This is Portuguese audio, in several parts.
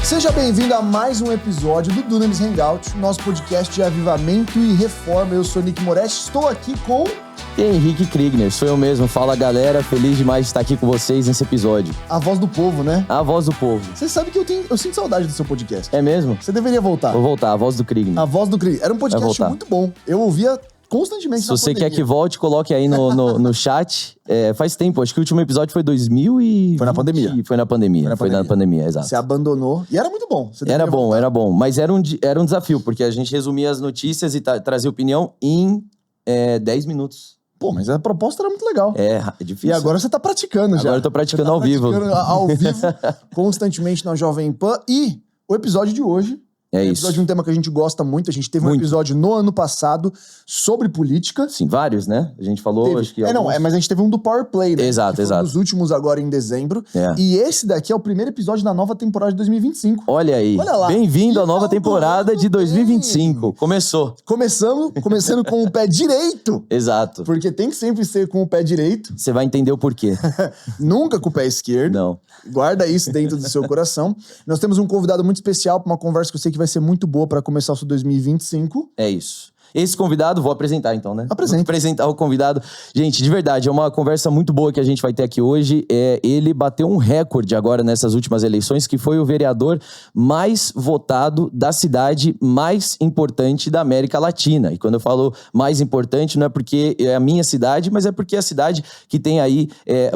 Seja bem-vindo a mais um episódio do Dunamis Hangout, nosso podcast de avivamento e reforma. Eu sou Nick Moretti, estou aqui com... Henrique Kriegner, sou eu mesmo. Fala, galera, feliz demais de estar aqui com vocês nesse episódio. A voz do povo, né? A voz do povo. Você sabe que eu sinto saudade do seu podcast. É mesmo? Você deveria voltar. Vou voltar, a voz do Kriegner. A voz do Kriegner. Era um podcast muito bom. Eu ouvia constantemente. Se você quer que volte, coloque aí no chat. Faz tempo, acho que o último episódio foi 2000 Foi na pandemia. Foi na pandemia, exato. Você abandonou. E era muito bom. Era bom. Mas era um desafio, porque a gente resumia as notícias e trazia opinião em 10 minutos. Pô, mas a proposta era muito legal. É difícil. E agora você tá praticando já. Agora eu tô praticando ao vivo. Ao vivo, constantemente na Jovem Pan. E o episódio de hoje... É um isso. episódio de um tema que a gente gosta muito. A gente teve um episódio no ano passado sobre política. Sim, vários, né? A gente falou, acho que... mas a gente teve um do Power Play, né? Exato. Um dos últimos agora em dezembro. E esse daqui é o primeiro episódio da nova temporada de 2025. Olha aí. Olha lá. Bem-vindo à nova temporada de 2025. Começou. Começando com o pé direito. Exato. Porque tem que sempre ser com o pé direito. Você vai entender o porquê. Nunca com o pé esquerdo. Não. Guarda isso dentro do seu coração. Nós temos um convidado muito especial para uma conversa que eu sei que vai ser muito boa para começar o seu 2025. É isso. Esse convidado, vou apresentar então, né? Apresenta. Vou apresentar o convidado. Gente, de verdade, é uma conversa muito boa que a gente vai ter aqui hoje. Ele bateu um recorde agora nessas últimas eleições, que foi o vereador mais votado da cidade mais importante da América Latina. E quando eu falo mais importante, não é porque é a minha cidade, mas é porque é a cidade que tem aí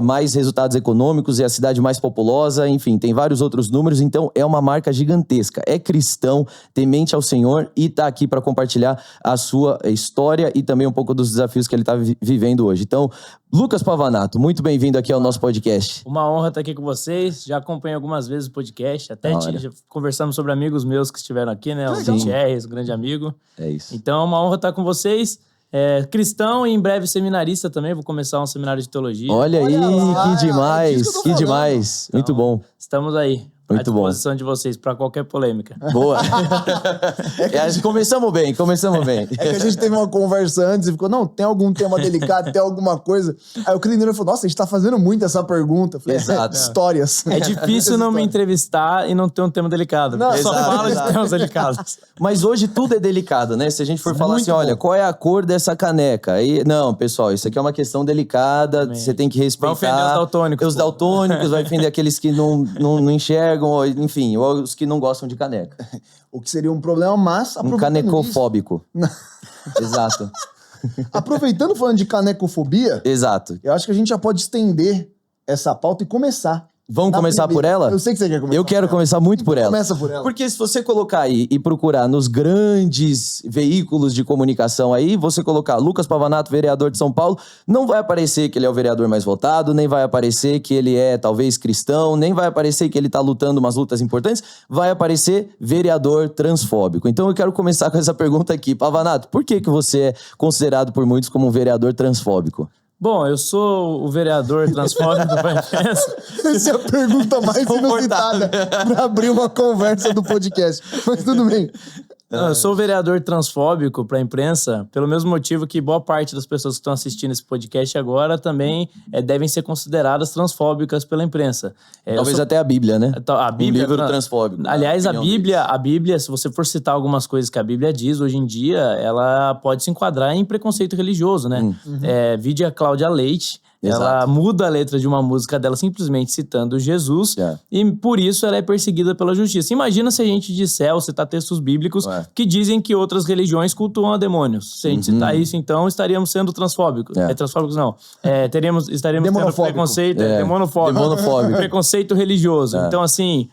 mais resultados econômicos, é a cidade mais populosa, enfim, tem vários outros números. Então, é uma marca gigantesca. É cristão, temente ao Senhor e tá aqui para compartilhar a sua história e também um pouco dos desafios que ele está vivendo hoje. Então, Lucas Pavanato, muito bem-vindo aqui ao nosso podcast. Uma honra estar aqui com vocês. Já acompanhei algumas vezes o podcast, já conversamos sobre amigos meus que estiveram aqui, né? O Gutierrez, um grande amigo. É isso. Então, é uma honra estar com vocês. Cristão e em breve seminarista também. Vou começar um seminário de teologia. Olha aí, que demais, que demais. Então, muito bom. Estamos aí. Muito bom. À disposição de vocês para qualquer polêmica. Boa. Começamos bem. É que a gente teve uma conversa antes e ficou, não, tem algum tema delicado, tem alguma coisa. Aí o Kriegner falou, nossa, a gente tá fazendo muito essa pergunta. Falei, exato. Histórias. É difícil não me entrevistar e não ter um tema delicado. Não, só falo de temas delicados. Mas hoje tudo é delicado, né? Se a gente for falar assim, olha, qual é a cor dessa caneca? Aí, não, pessoal, isso aqui é uma questão delicada, você tem que respeitar. Vai ofender os daltônicos. Os daltônicos, vai ofender aqueles que não enxergam, enfim, ou os que não gostam de caneca. O que seria um problema, mas... Um canecofóbico. Exato. Aproveitando falando de canecofobia... Exato. Eu acho que a gente já pode estender essa pauta e começar. Vamos começar por ela? Eu sei que você quer começar. Eu quero começar muito por ela. Começa por ela. Porque se você colocar aí e procurar nos grandes veículos de comunicação aí, você colocar Lucas Pavanato, vereador de São Paulo, não vai aparecer que ele é o vereador mais votado, nem vai aparecer que ele é talvez cristão, nem vai aparecer que ele tá lutando umas lutas importantes, vai aparecer vereador transfóbico. Então eu quero começar com essa pergunta aqui. Pavanato, por que você é considerado por muitos como um vereador transfóbico? Bom, eu sou o vereador transfóbico para a imprensa. Essa é a pergunta mais inusitada para abrir uma conversa do podcast. Mas tudo bem. Não, eu sou o vereador transfóbico para a imprensa pelo mesmo motivo que boa parte das pessoas que estão assistindo esse podcast agora também devem ser consideradas transfóbicas pela imprensa. Talvez até a Bíblia, né? A Bíblia, um livro transfóbico. Aliás, a Bíblia, se você for citar algumas coisas que a Bíblia diz, hoje em dia, ela pode se enquadrar em preconceito religioso, né? Vide a Cláudia Leite. Exato. Ela muda a letra de uma música dela simplesmente citando Jesus e por isso ela é perseguida pela justiça. Imagina se a gente disser ou citar textos bíblicos que dizem que outras religiões cultuam a demônios. Se a gente citar isso, então estaríamos sendo transfóbicos. Transfóbicos não. Estaríamos tendo preconceito, demonofóbico. Preconceito religioso. Então assim...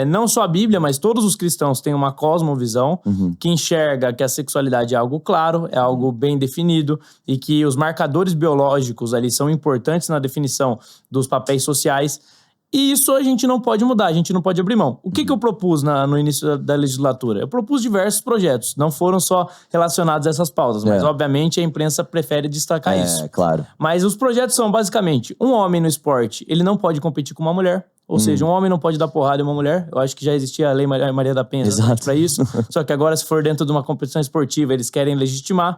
não só a Bíblia, mas todos os cristãos têm uma cosmovisão que enxerga que a sexualidade é algo claro, é algo bem definido e que os marcadores biológicos ali são importantes na definição dos papéis sociais. E isso a gente não pode mudar, a gente não pode abrir mão. O que eu propus no início da legislatura? Eu propus diversos projetos, não foram só relacionados a essas pautas, mas obviamente a imprensa prefere destacar isso. Claro. Mas os projetos são basicamente, um homem no esporte, ele não pode competir com uma mulher. Ou seja, um homem não pode dar porrada em uma mulher. Eu acho que já existia a lei Maria da Penha para isso. Só que agora, se for dentro de uma competição esportiva, eles querem legitimar.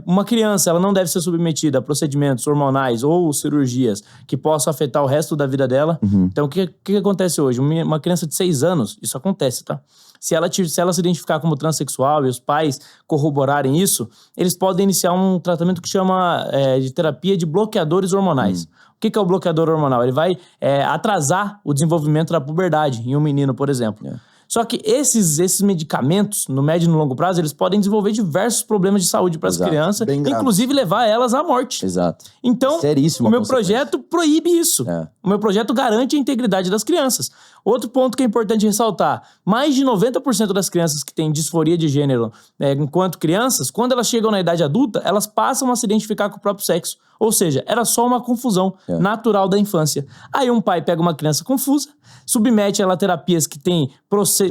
Uma criança, ela não deve ser submetida a procedimentos hormonais ou cirurgias que possam afetar o resto da vida dela. Então, o que acontece hoje? Uma criança de 6 anos, isso acontece, tá? Se ela se identificar como transexual e os pais corroborarem isso, eles podem iniciar um tratamento que chama de terapia de bloqueadores hormonais. O que é o bloqueador hormonal? Ele vai atrasar o desenvolvimento da puberdade em um menino, por exemplo. Só que esses medicamentos, no médio e no longo prazo, eles podem desenvolver diversos problemas de saúde para as crianças, inclusive levar elas à morte. Exato. Então, o meu projeto proíbe isso. O meu projeto garante a integridade das crianças. Outro ponto que é importante ressaltar, mais de 90% das crianças que têm disforia de gênero enquanto crianças, quando elas chegam na idade adulta, elas passam a se identificar com o próprio sexo. Ou seja, era só uma confusão natural da infância. Aí um pai pega uma criança confusa, submete ela a terapias que têm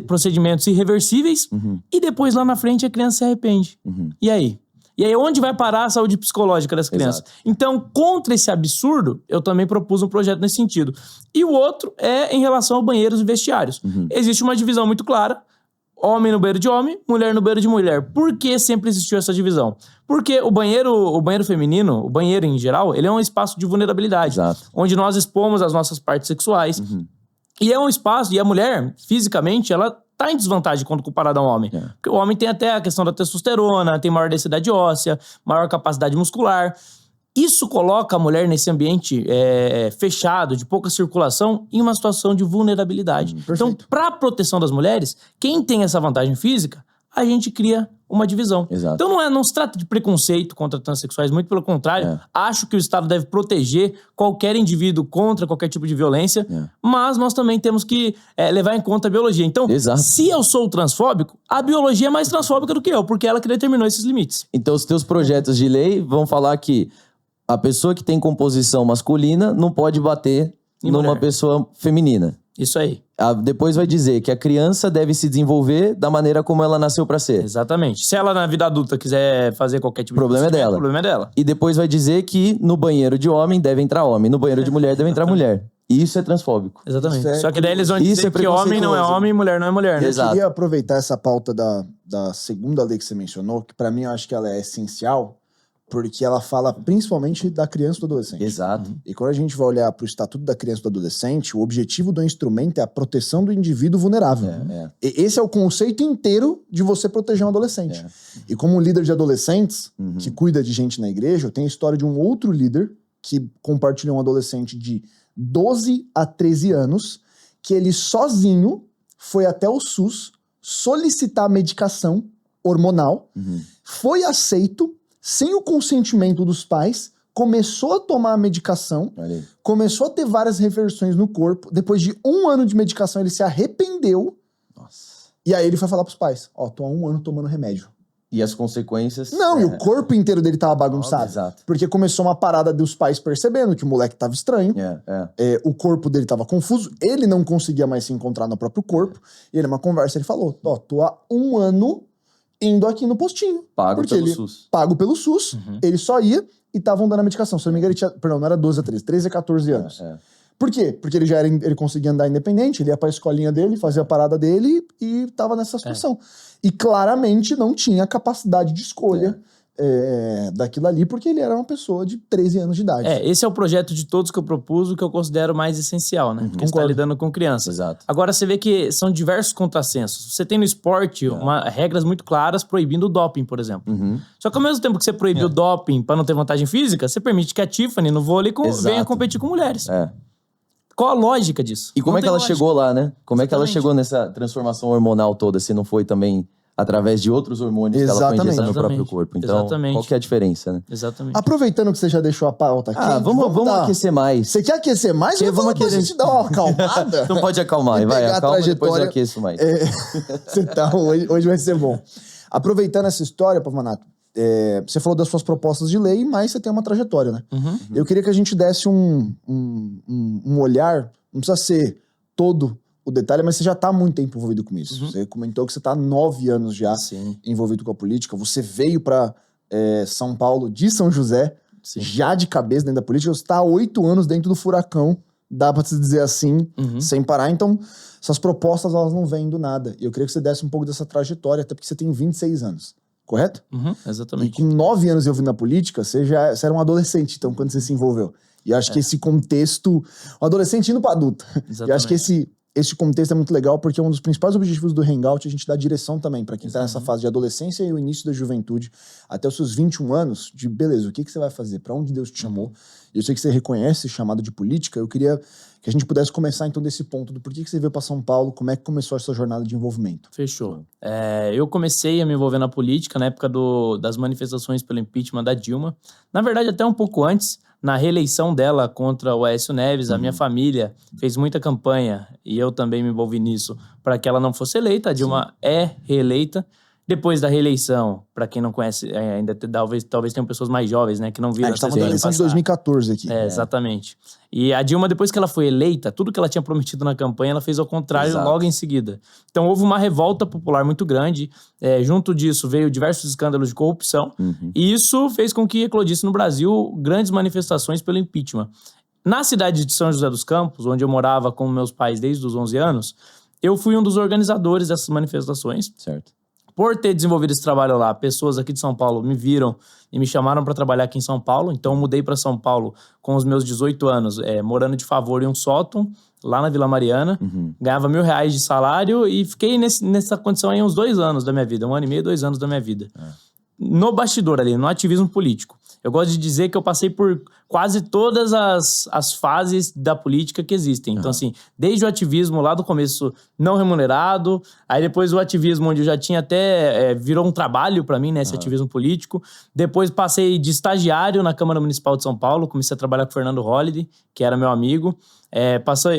procedimentos irreversíveis e depois lá na frente a criança se arrepende. E aí? E aí onde vai parar a saúde psicológica dessa criança? Então, contra esse absurdo, eu também propus um projeto nesse sentido. E o outro é em relação a banheiros e vestiários. Existe uma divisão muito clara. Homem no banheiro de homem, mulher no banheiro de mulher. Por que sempre existiu essa divisão? Porque o banheiro feminino, o banheiro em geral, ele é um espaço de vulnerabilidade. Onde nós expomos as nossas partes sexuais. E é um espaço, e a mulher, fisicamente, ela tá em desvantagem quando comparada a um homem. Porque o homem tem até a questão da testosterona, tem maior densidade óssea, maior capacidade muscular. Isso coloca a mulher nesse ambiente fechado, de pouca circulação, em uma situação de vulnerabilidade. Então, para a proteção das mulheres, quem tem essa vantagem física, a gente cria uma divisão. Então não se trata de preconceito contra transexuais, muito pelo contrário. Acho que o Estado deve proteger qualquer indivíduo contra qualquer tipo de violência, mas nós também temos que levar em conta a biologia. Então, se eu sou transfóbico, a biologia é mais transfóbica do que eu, porque ela que determinou esses limites. Então, os teus projetos de lei vão falar que a pessoa que tem composição masculina não pode bater numa pessoa feminina. Isso aí. Depois vai dizer que a criança deve se desenvolver da maneira como ela nasceu pra ser. Exatamente. Se ela na vida adulta quiser fazer qualquer tipo de problema é dela. O problema é dela. E depois vai dizer que no banheiro de homem deve entrar homem, no banheiro de mulher deve entrar mulher. Isso é transfóbico. Exatamente. Só que daí eles vão dizer que homem não é homem, mulher não é mulher, né? Eu queria aproveitar essa pauta da segunda lei que você mencionou, que pra mim eu acho que ela é essencial, porque ela fala principalmente da criança e do adolescente. E quando a gente vai olhar para o Estatuto da Criança e do Adolescente, o objetivo do instrumento é a proteção do indivíduo vulnerável. E esse é o conceito inteiro de você proteger um adolescente. E como líder de adolescentes, que cuida de gente na igreja, eu tenho a história de um outro líder que compartilhou um adolescente de 12 a 13 anos, que ele sozinho foi até o SUS solicitar medicação hormonal, foi aceito, sem o consentimento dos pais, começou a tomar a medicação, começou a ter várias reversões no corpo. Depois de 1 ano de medicação, ele se arrependeu. E aí ele foi falar pros pais, tô há 1 ano tomando remédio. E as consequências... Não, e o corpo inteiro dele tava bagunçado. Porque começou uma parada dos pais percebendo que o moleque tava estranho. O corpo dele tava confuso. Ele não conseguia mais se encontrar no próprio corpo. E ele, numa conversa, ele falou, tô há 1 ano... indo aqui no postinho. Pago pelo SUS. Pago pelo SUS. Ele só ia e estavam dando a medicação. Se eu não me engano, ele tinha... Perdão, não era 12 a 13. 13 a 14 anos. Por quê? Porque ele conseguia andar independente, ele ia pra escolinha dele, fazia a parada dele e tava nessa situação. E claramente não tinha capacidade de escolha daquilo ali, porque ele era uma pessoa de 13 anos de idade. Esse é o projeto de todos que eu propus, o que eu considero mais essencial, né? Porque você tá lidando com crianças. Agora, você vê que são diversos contrassensos. Você tem no esporte regras muito claras proibindo o doping, por exemplo. Só que ao mesmo tempo que você proibiu o doping pra não ter vantagem física, você permite que a Tiffany, no vôlei, venha competir com mulheres. Qual a lógica disso? E como é que ela chegou lá, né? Como é que ela chegou nessa transformação hormonal toda, se não foi também através de outros hormônios que ela foi injetando no próprio corpo? Então, qual que é a diferença, né? Aproveitando que você já deixou a pauta aqui... Vamos aquecer mais. Você quer aquecer mais? Ou vamos aquecer. Gente dar uma acalmada? Então pode acalmar, vai, acalma, depois eu aqueço mais. Hoje vai ser bom. Aproveitando essa história, Pavanato, você falou das suas propostas de lei, mas você tem uma trajetória, né? Eu queria que a gente desse um olhar, não precisa ser todo o detalhe, mas você já tá há muito tempo envolvido com isso. Você comentou que você tá há 9 anos já envolvido com a política. Você veio para São Paulo de São José, já de cabeça dentro da política. Você tá há 8 anos dentro do furacão dá pra se dizer assim, sem parar. Então, essas propostas, elas não vêm do nada. E eu queria que você desse um pouco dessa trajetória, até porque você tem 26 anos, correto? Exatamente. E com 9 anos eu vim na política, você era um adolescente, então, quando você se envolveu. E eu acho que esse contexto... Um adolescente indo pra adulto. Exatamente. E eu acho que esse contexto é muito legal, porque um dos principais objetivos do Hangout é a gente dar direção também pra quem tá nessa fase de adolescência e o início da juventude, até os seus 21 anos, de beleza, o que você vai fazer? Pra onde Deus te chamou? E eu sei que você reconhece esse chamado de política, eu queria que a gente pudesse começar então desse ponto, do porquê que você veio pra São Paulo, como é que começou essa jornada de envolvimento? Fechou. Eu comecei a me envolver na política na época das manifestações pelo impeachment da Dilma. Na verdade, até um pouco antes, na reeleição dela contra o Aécio Neves, a minha família fez muita campanha, e eu também me envolvi nisso, para que ela não fosse eleita. A Dilma é reeleita. Depois da reeleição, para quem não conhece, ainda talvez tenham pessoas mais jovens, né, que não viram. A gente tava na eleição de 2014 aqui. Exatamente. E a Dilma, depois que ela foi eleita, tudo que ela tinha prometido na campanha, ela fez ao contrário logo em seguida. Então houve uma revolta popular muito grande. Junto disso veio diversos escândalos de corrupção. E isso fez com que eclodisse no Brasil grandes manifestações pelo impeachment. Na cidade de São José dos Campos, onde eu morava com meus pais desde os 11 anos, eu fui um dos organizadores dessas manifestações. Certo. Por ter desenvolvido esse trabalho lá, pessoas aqui de São Paulo me viram e me chamaram para trabalhar aqui em São Paulo. Então, eu mudei para São Paulo com os meus 18 anos, morando de favor em um sótão, lá na Vila Mariana. Ganhava R$1.000 de salário e fiquei nessa condição aí uns 2 anos da minha vida. 1 ano e meio, 2 anos da minha vida. No bastidor ali, no ativismo político. Eu gosto de dizer que eu passei por quase todas as fases da política que existem. Então, assim, desde o ativismo lá do começo não remunerado, aí depois o ativismo onde eu já tinha até... virou um trabalho pra mim, né, esse ativismo político. Depois passei de estagiário na Câmara Municipal de São Paulo, comecei a trabalhar com o Fernando Holliday, que era meu amigo.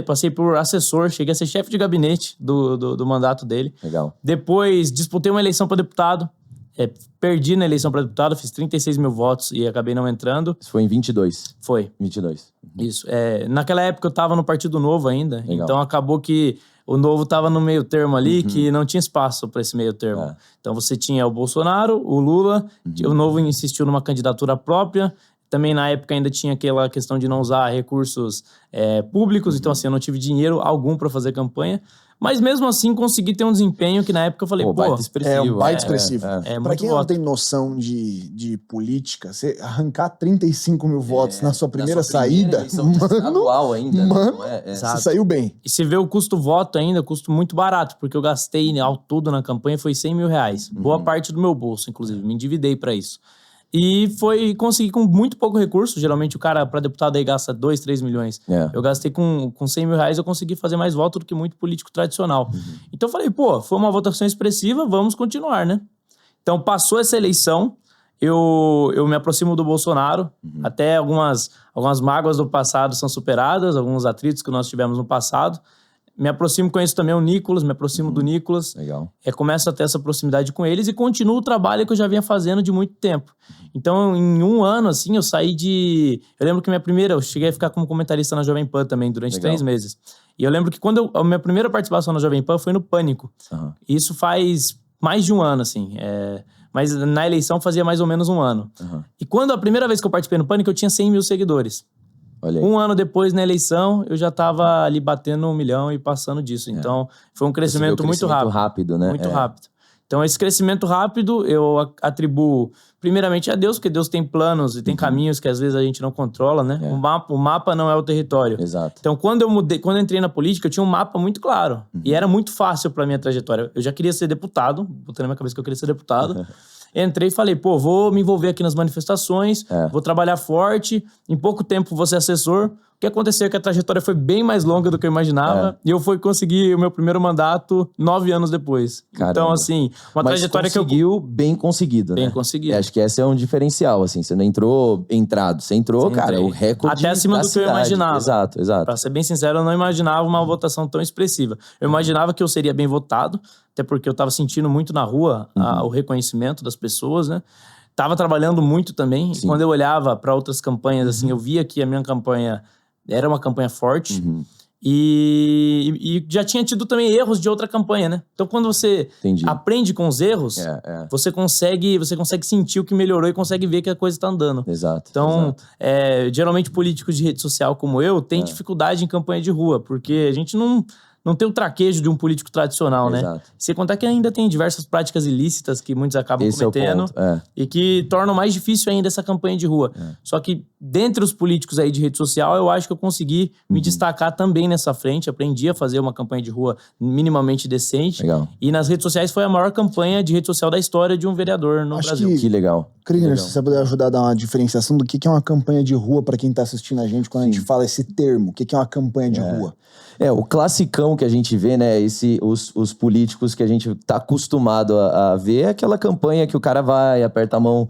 Passei por assessor, cheguei a ser chefe de gabinete do mandato dele. Legal. Depois disputei uma eleição para deputado. Perdi na eleição para deputado, fiz 36 mil votos e acabei não entrando. Isso foi em 22? Foi. 22. Isso. Naquela época eu tava no Partido Novo ainda, Legal. Então acabou que o Novo tava no meio termo ali, que não tinha espaço para esse meio termo. Então você tinha o Bolsonaro, o Lula, o Novo insistiu numa candidatura própria. Também na época ainda tinha aquela questão de não usar recursos públicos, então assim, eu não tive dinheiro algum para fazer campanha. Mas mesmo assim consegui ter um desempenho que na época eu falei, baita expressivo. É um baita expressivo. Pra quem não tem voto. noção de política, você arrancar 35 mil votos na sua primeira saída, estadual ainda. Mano, você saiu bem. E se vê o custo-voto ainda, custo muito barato, porque eu gastei ao todo na campanha foi R$100 mil. Boa parte do meu bolso, inclusive, me endividei pra isso. E consegui com muito pouco recurso. Geralmente o cara, para deputado, aí gasta 2, 3 milhões. Eu gastei com R$100 mil, eu consegui fazer mais voto do que muito político tradicional. Então eu falei, foi uma votação expressiva, vamos continuar, né? Então passou essa eleição, eu me aproximo do Bolsonaro, até algumas mágoas do passado são superadas, alguns atritos que nós tivemos no passado. Me aproximo, conheço também o Nicolas, me aproximo do Nicolas. Legal. Começo a ter essa proximidade com eles e continuo o trabalho que eu já vinha fazendo de muito tempo. Então, em 1 ano, assim, eu saí de... Eu lembro que eu cheguei a ficar como comentarista na Jovem Pan também, durante 3 meses. E eu lembro que a minha primeira participação na Jovem Pan foi no Pânico. Isso faz mais de 1 ano, assim. Mas na eleição fazia mais ou menos 1 ano. E quando a primeira vez que eu participei no Pânico, eu tinha 100 mil seguidores. 1 ano depois, na eleição, eu já estava ali batendo 1 milhão e passando disso. Então, foi um crescimento muito rápido. Né? Muito rápido. Então, esse crescimento rápido, eu atribuo primeiramente a Deus, porque Deus tem planos e tem caminhos que às vezes a gente não controla, né? O mapa não é o território. Exato. Então, quando eu entrei na política, eu tinha um mapa muito claro. E era muito fácil pra minha trajetória. Eu já queria ser deputado, botei na minha cabeça que eu queria ser deputado. Entrei e falei, vou me envolver aqui nas manifestações, vou trabalhar forte, em pouco tempo vou ser assessor. O que aconteceu é que a trajetória foi bem mais longa do que eu imaginava e eu fui conseguir o meu primeiro mandato 9 anos depois. Caramba. Então, assim, uma trajetória que eu... conseguiu bem conseguido, bem né? conseguido. Acho que esse é um diferencial, assim, você não entrou entrado, você entrou, cara, o recorde até acima do que eu imaginava. Exato. Pra ser bem sincero, eu não imaginava uma votação tão expressiva. Eu imaginava que eu seria bem votado, até porque eu tava sentindo muito na rua o reconhecimento das pessoas, né? Tava trabalhando muito também. E quando eu olhava para outras campanhas, assim, eu via que a minha campanha era uma campanha forte. E já tinha tido também erros de outra campanha, né? Então, quando você aprende com os erros, você consegue sentir o que melhorou e consegue ver que a coisa tá andando. Exato. Então, geralmente políticos de rede social como eu têm dificuldade em campanha de rua, porque a gente não tem o traquejo de um político tradicional, né? Sem contar que ainda tem diversas práticas ilícitas que muitos acabam cometendo e que tornam mais difícil ainda essa campanha de rua. Só que dentre os políticos aí de rede social, eu acho que eu consegui me destacar também nessa frente. Aprendi a fazer uma campanha de rua minimamente decente. Legal. E nas redes sociais foi a maior campanha de rede social da história de um vereador no Brasil. Que legal. Krigner, se você puder ajudar a dar uma diferenciação do que é uma campanha de rua para quem tá assistindo a gente, quando a gente fala esse termo, o que é uma campanha de rua? O classicão que a gente vê, né, os políticos que a gente tá acostumado a ver é aquela campanha que o cara vai, aperta a mão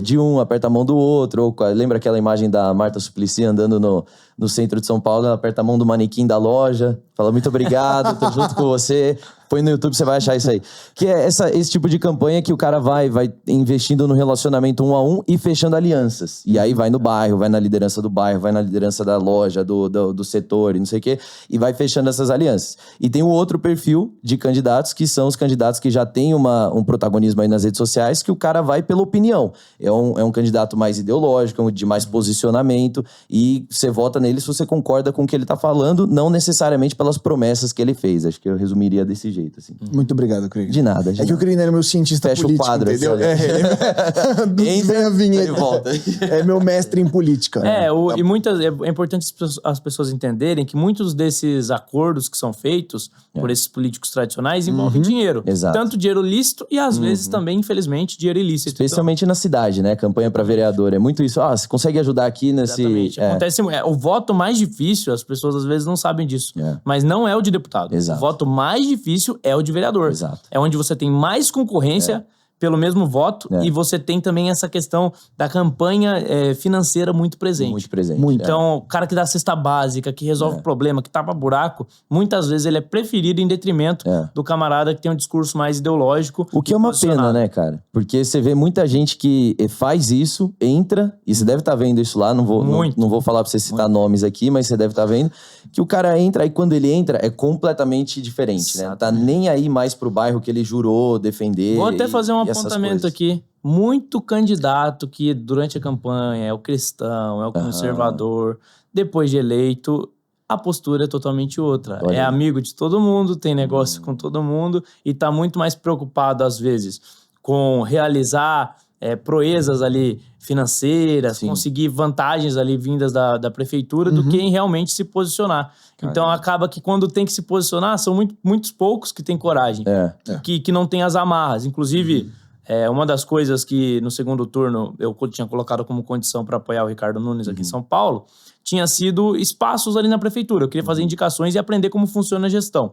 de um, aperta a mão do outro, ou lembra aquela imagem da Marta Suplicy andando no centro de São Paulo, ela aperta a mão do manequim da loja, fala muito obrigado, tô junto com você, põe no YouTube, você vai achar isso aí. Que é esse tipo de campanha que o cara vai investindo no relacionamento 1 a 1 e fechando alianças. E aí vai no bairro, vai na liderança do bairro, vai na liderança da loja, do setor e não sei o quê, e vai fechando essas alianças. E tem um outro perfil de candidatos, que são os candidatos que já têm um protagonismo aí nas redes sociais, que o cara vai pela opinião. É um candidato mais ideológico, de mais posicionamento, e você vota nele se você concorda com o que ele tá falando, não necessariamente pelas promessas que ele fez. Acho que eu resumiria desse jeito. Assim. Muito obrigado, Krigner. De nada. Que o Krigner é meu cientista Fecha político, o quadro, entendeu? Entra a vinheta. E volta. É meu mestre em política. E é importante as pessoas entenderem que muitos desses acordos que são feitos por esses políticos tradicionais envolvem dinheiro. Exato. Tanto dinheiro lícito e, às vezes, também, infelizmente, dinheiro ilícito. Especialmente na cidade, né? Campanha para vereador. É muito isso. Você consegue ajudar aqui nesse... Exatamente. Acontece... o voto mais difícil, as pessoas, às vezes, não sabem disso. Mas não é o de deputado. Exato. O voto mais difícil é o de vereador. Exato. É onde você tem mais concorrência pelo mesmo voto e você tem também essa questão da campanha financeira muito presente. Muito presente. Então, o cara que dá a cesta básica, que resolve o problema, que tapa buraco, muitas vezes ele é preferido em detrimento do camarada que tem um discurso mais ideológico. O que é uma pena, né, cara? Porque você vê muita gente que faz isso, entra, e você deve estar vendo isso lá, não vou falar pra você citar nomes aqui, mas você deve estar vendo, que o cara entra, e quando ele entra, é completamente diferente, né? Não tá nem aí mais pro bairro que ele jurou defender. Vou até fazer um apontamento aqui. Muito candidato que durante a campanha é o cristão, é o conservador, depois de eleito, a postura é totalmente outra. É amigo de todo mundo, tem negócio com todo mundo e tá muito mais preocupado, às vezes, com realizar proezas ali financeiras, conseguir vantagens ali vindas da prefeitura do que em realmente se posicionar. Então acaba que quando tem que se posicionar, são muitos poucos que têm coragem, que não tem as amarras. Inclusive, uma das coisas que no segundo turno eu tinha colocado como condição para apoiar o Ricardo Nunes aqui em São Paulo, tinha sido espaços ali na prefeitura. Eu queria fazer indicações e aprender como funciona a gestão.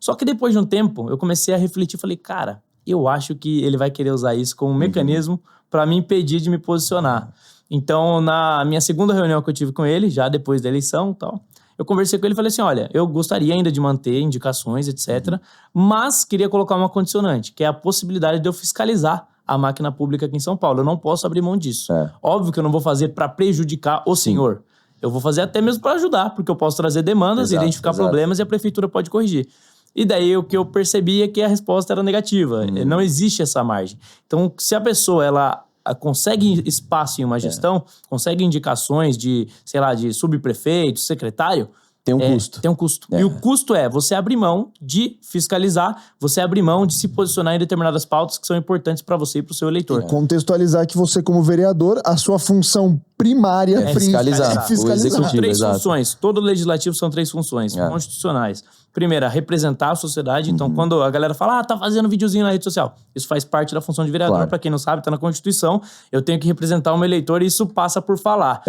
Só que depois de um tempo, eu comecei a refletir e falei, cara, eu acho que ele vai querer usar isso como um mecanismo para me impedir de me posicionar. Então, na minha segunda reunião que eu tive com ele, já depois da eleição e tal, eu conversei com ele e falei assim, olha, eu gostaria ainda de manter indicações, etc., mas queria colocar uma condicionante, que é a possibilidade de eu fiscalizar a máquina pública aqui em São Paulo. Eu não posso abrir mão disso. Óbvio que eu não vou fazer para prejudicar o senhor. Eu vou fazer até mesmo para ajudar, porque eu posso trazer demandas, identificar problemas e a prefeitura pode corrigir. E daí o que eu percebi é que a resposta era negativa. Não existe essa margem. Então, se a pessoa ela consegue espaço em uma gestão, consegue indicações de, sei lá, de subprefeito, secretário, tem um custo. Tem um custo. E o custo é você abrir mão de fiscalizar, você abrir mão de se posicionar em determinadas pautas que são importantes para você e para o seu eleitor. E contextualizar que você, como vereador, a sua função primária é fiscalizar. O executivo, são 3 funções. Todo legislativo são 3 funções constitucionais. Primeira, representar a sociedade. Então, quando a galera fala, tá fazendo videozinho na rede social, isso faz parte da função de vereador. Para quem não sabe, tá na Constituição. Eu tenho que representar o meu eleitor e isso passa por falar.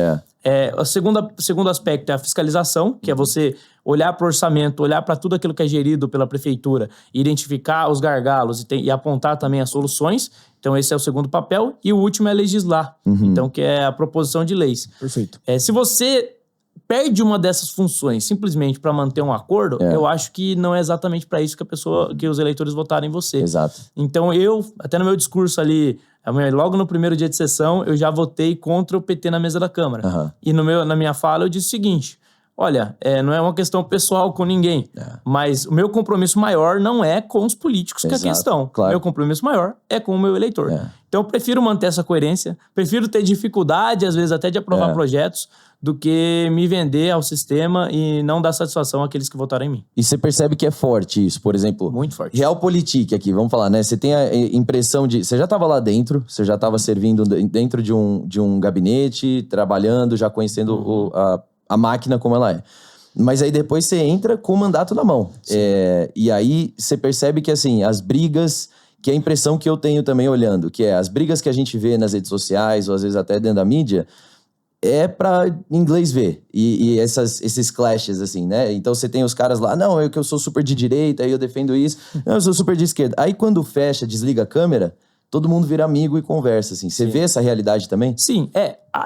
O segundo aspecto é a fiscalização, que é você olhar para o orçamento, olhar para tudo aquilo que é gerido pela prefeitura, identificar os gargalos e apontar também as soluções. Então, esse é o segundo papel. E o último é legislar, então, que é a proposição de leis. Perfeito. Se você perde uma dessas funções simplesmente para manter um acordo, eu acho que não é exatamente para isso que os eleitores votaram em você. Exato. Então, até no meu discurso ali, logo no primeiro dia de sessão, eu já votei contra o PT na mesa da Câmara. E na minha fala eu disse o seguinte, Olha, não é uma questão pessoal com ninguém, mas o meu compromisso maior não é com os políticos que aqui estão. Claro. Meu compromisso maior é com o meu eleitor. Então eu prefiro manter essa coerência, prefiro ter dificuldade, às vezes até de aprovar projetos, do que me vender ao sistema e não dar satisfação àqueles que votaram em mim. E você percebe que é forte isso, por exemplo... Muito forte. Realpolitik aqui, vamos falar, né? Você tem a impressão de... Você já estava lá dentro, você já estava servindo dentro de um gabinete, trabalhando, já conhecendo a máquina como ela é. Mas aí depois você entra com o mandato na mão. E aí você percebe que, assim, as brigas... Que é a impressão que eu tenho também olhando, que é as brigas que a gente vê nas redes sociais, ou às vezes até dentro da mídia... É pra inglês ver. E esses clashes, assim, né? Então você tem os caras lá, não, eu sou super de direita, aí eu defendo isso. Não, eu sou super de esquerda. Aí quando fecha, desliga a câmera, todo mundo vira amigo e conversa, assim. Você vê essa realidade também? Sim,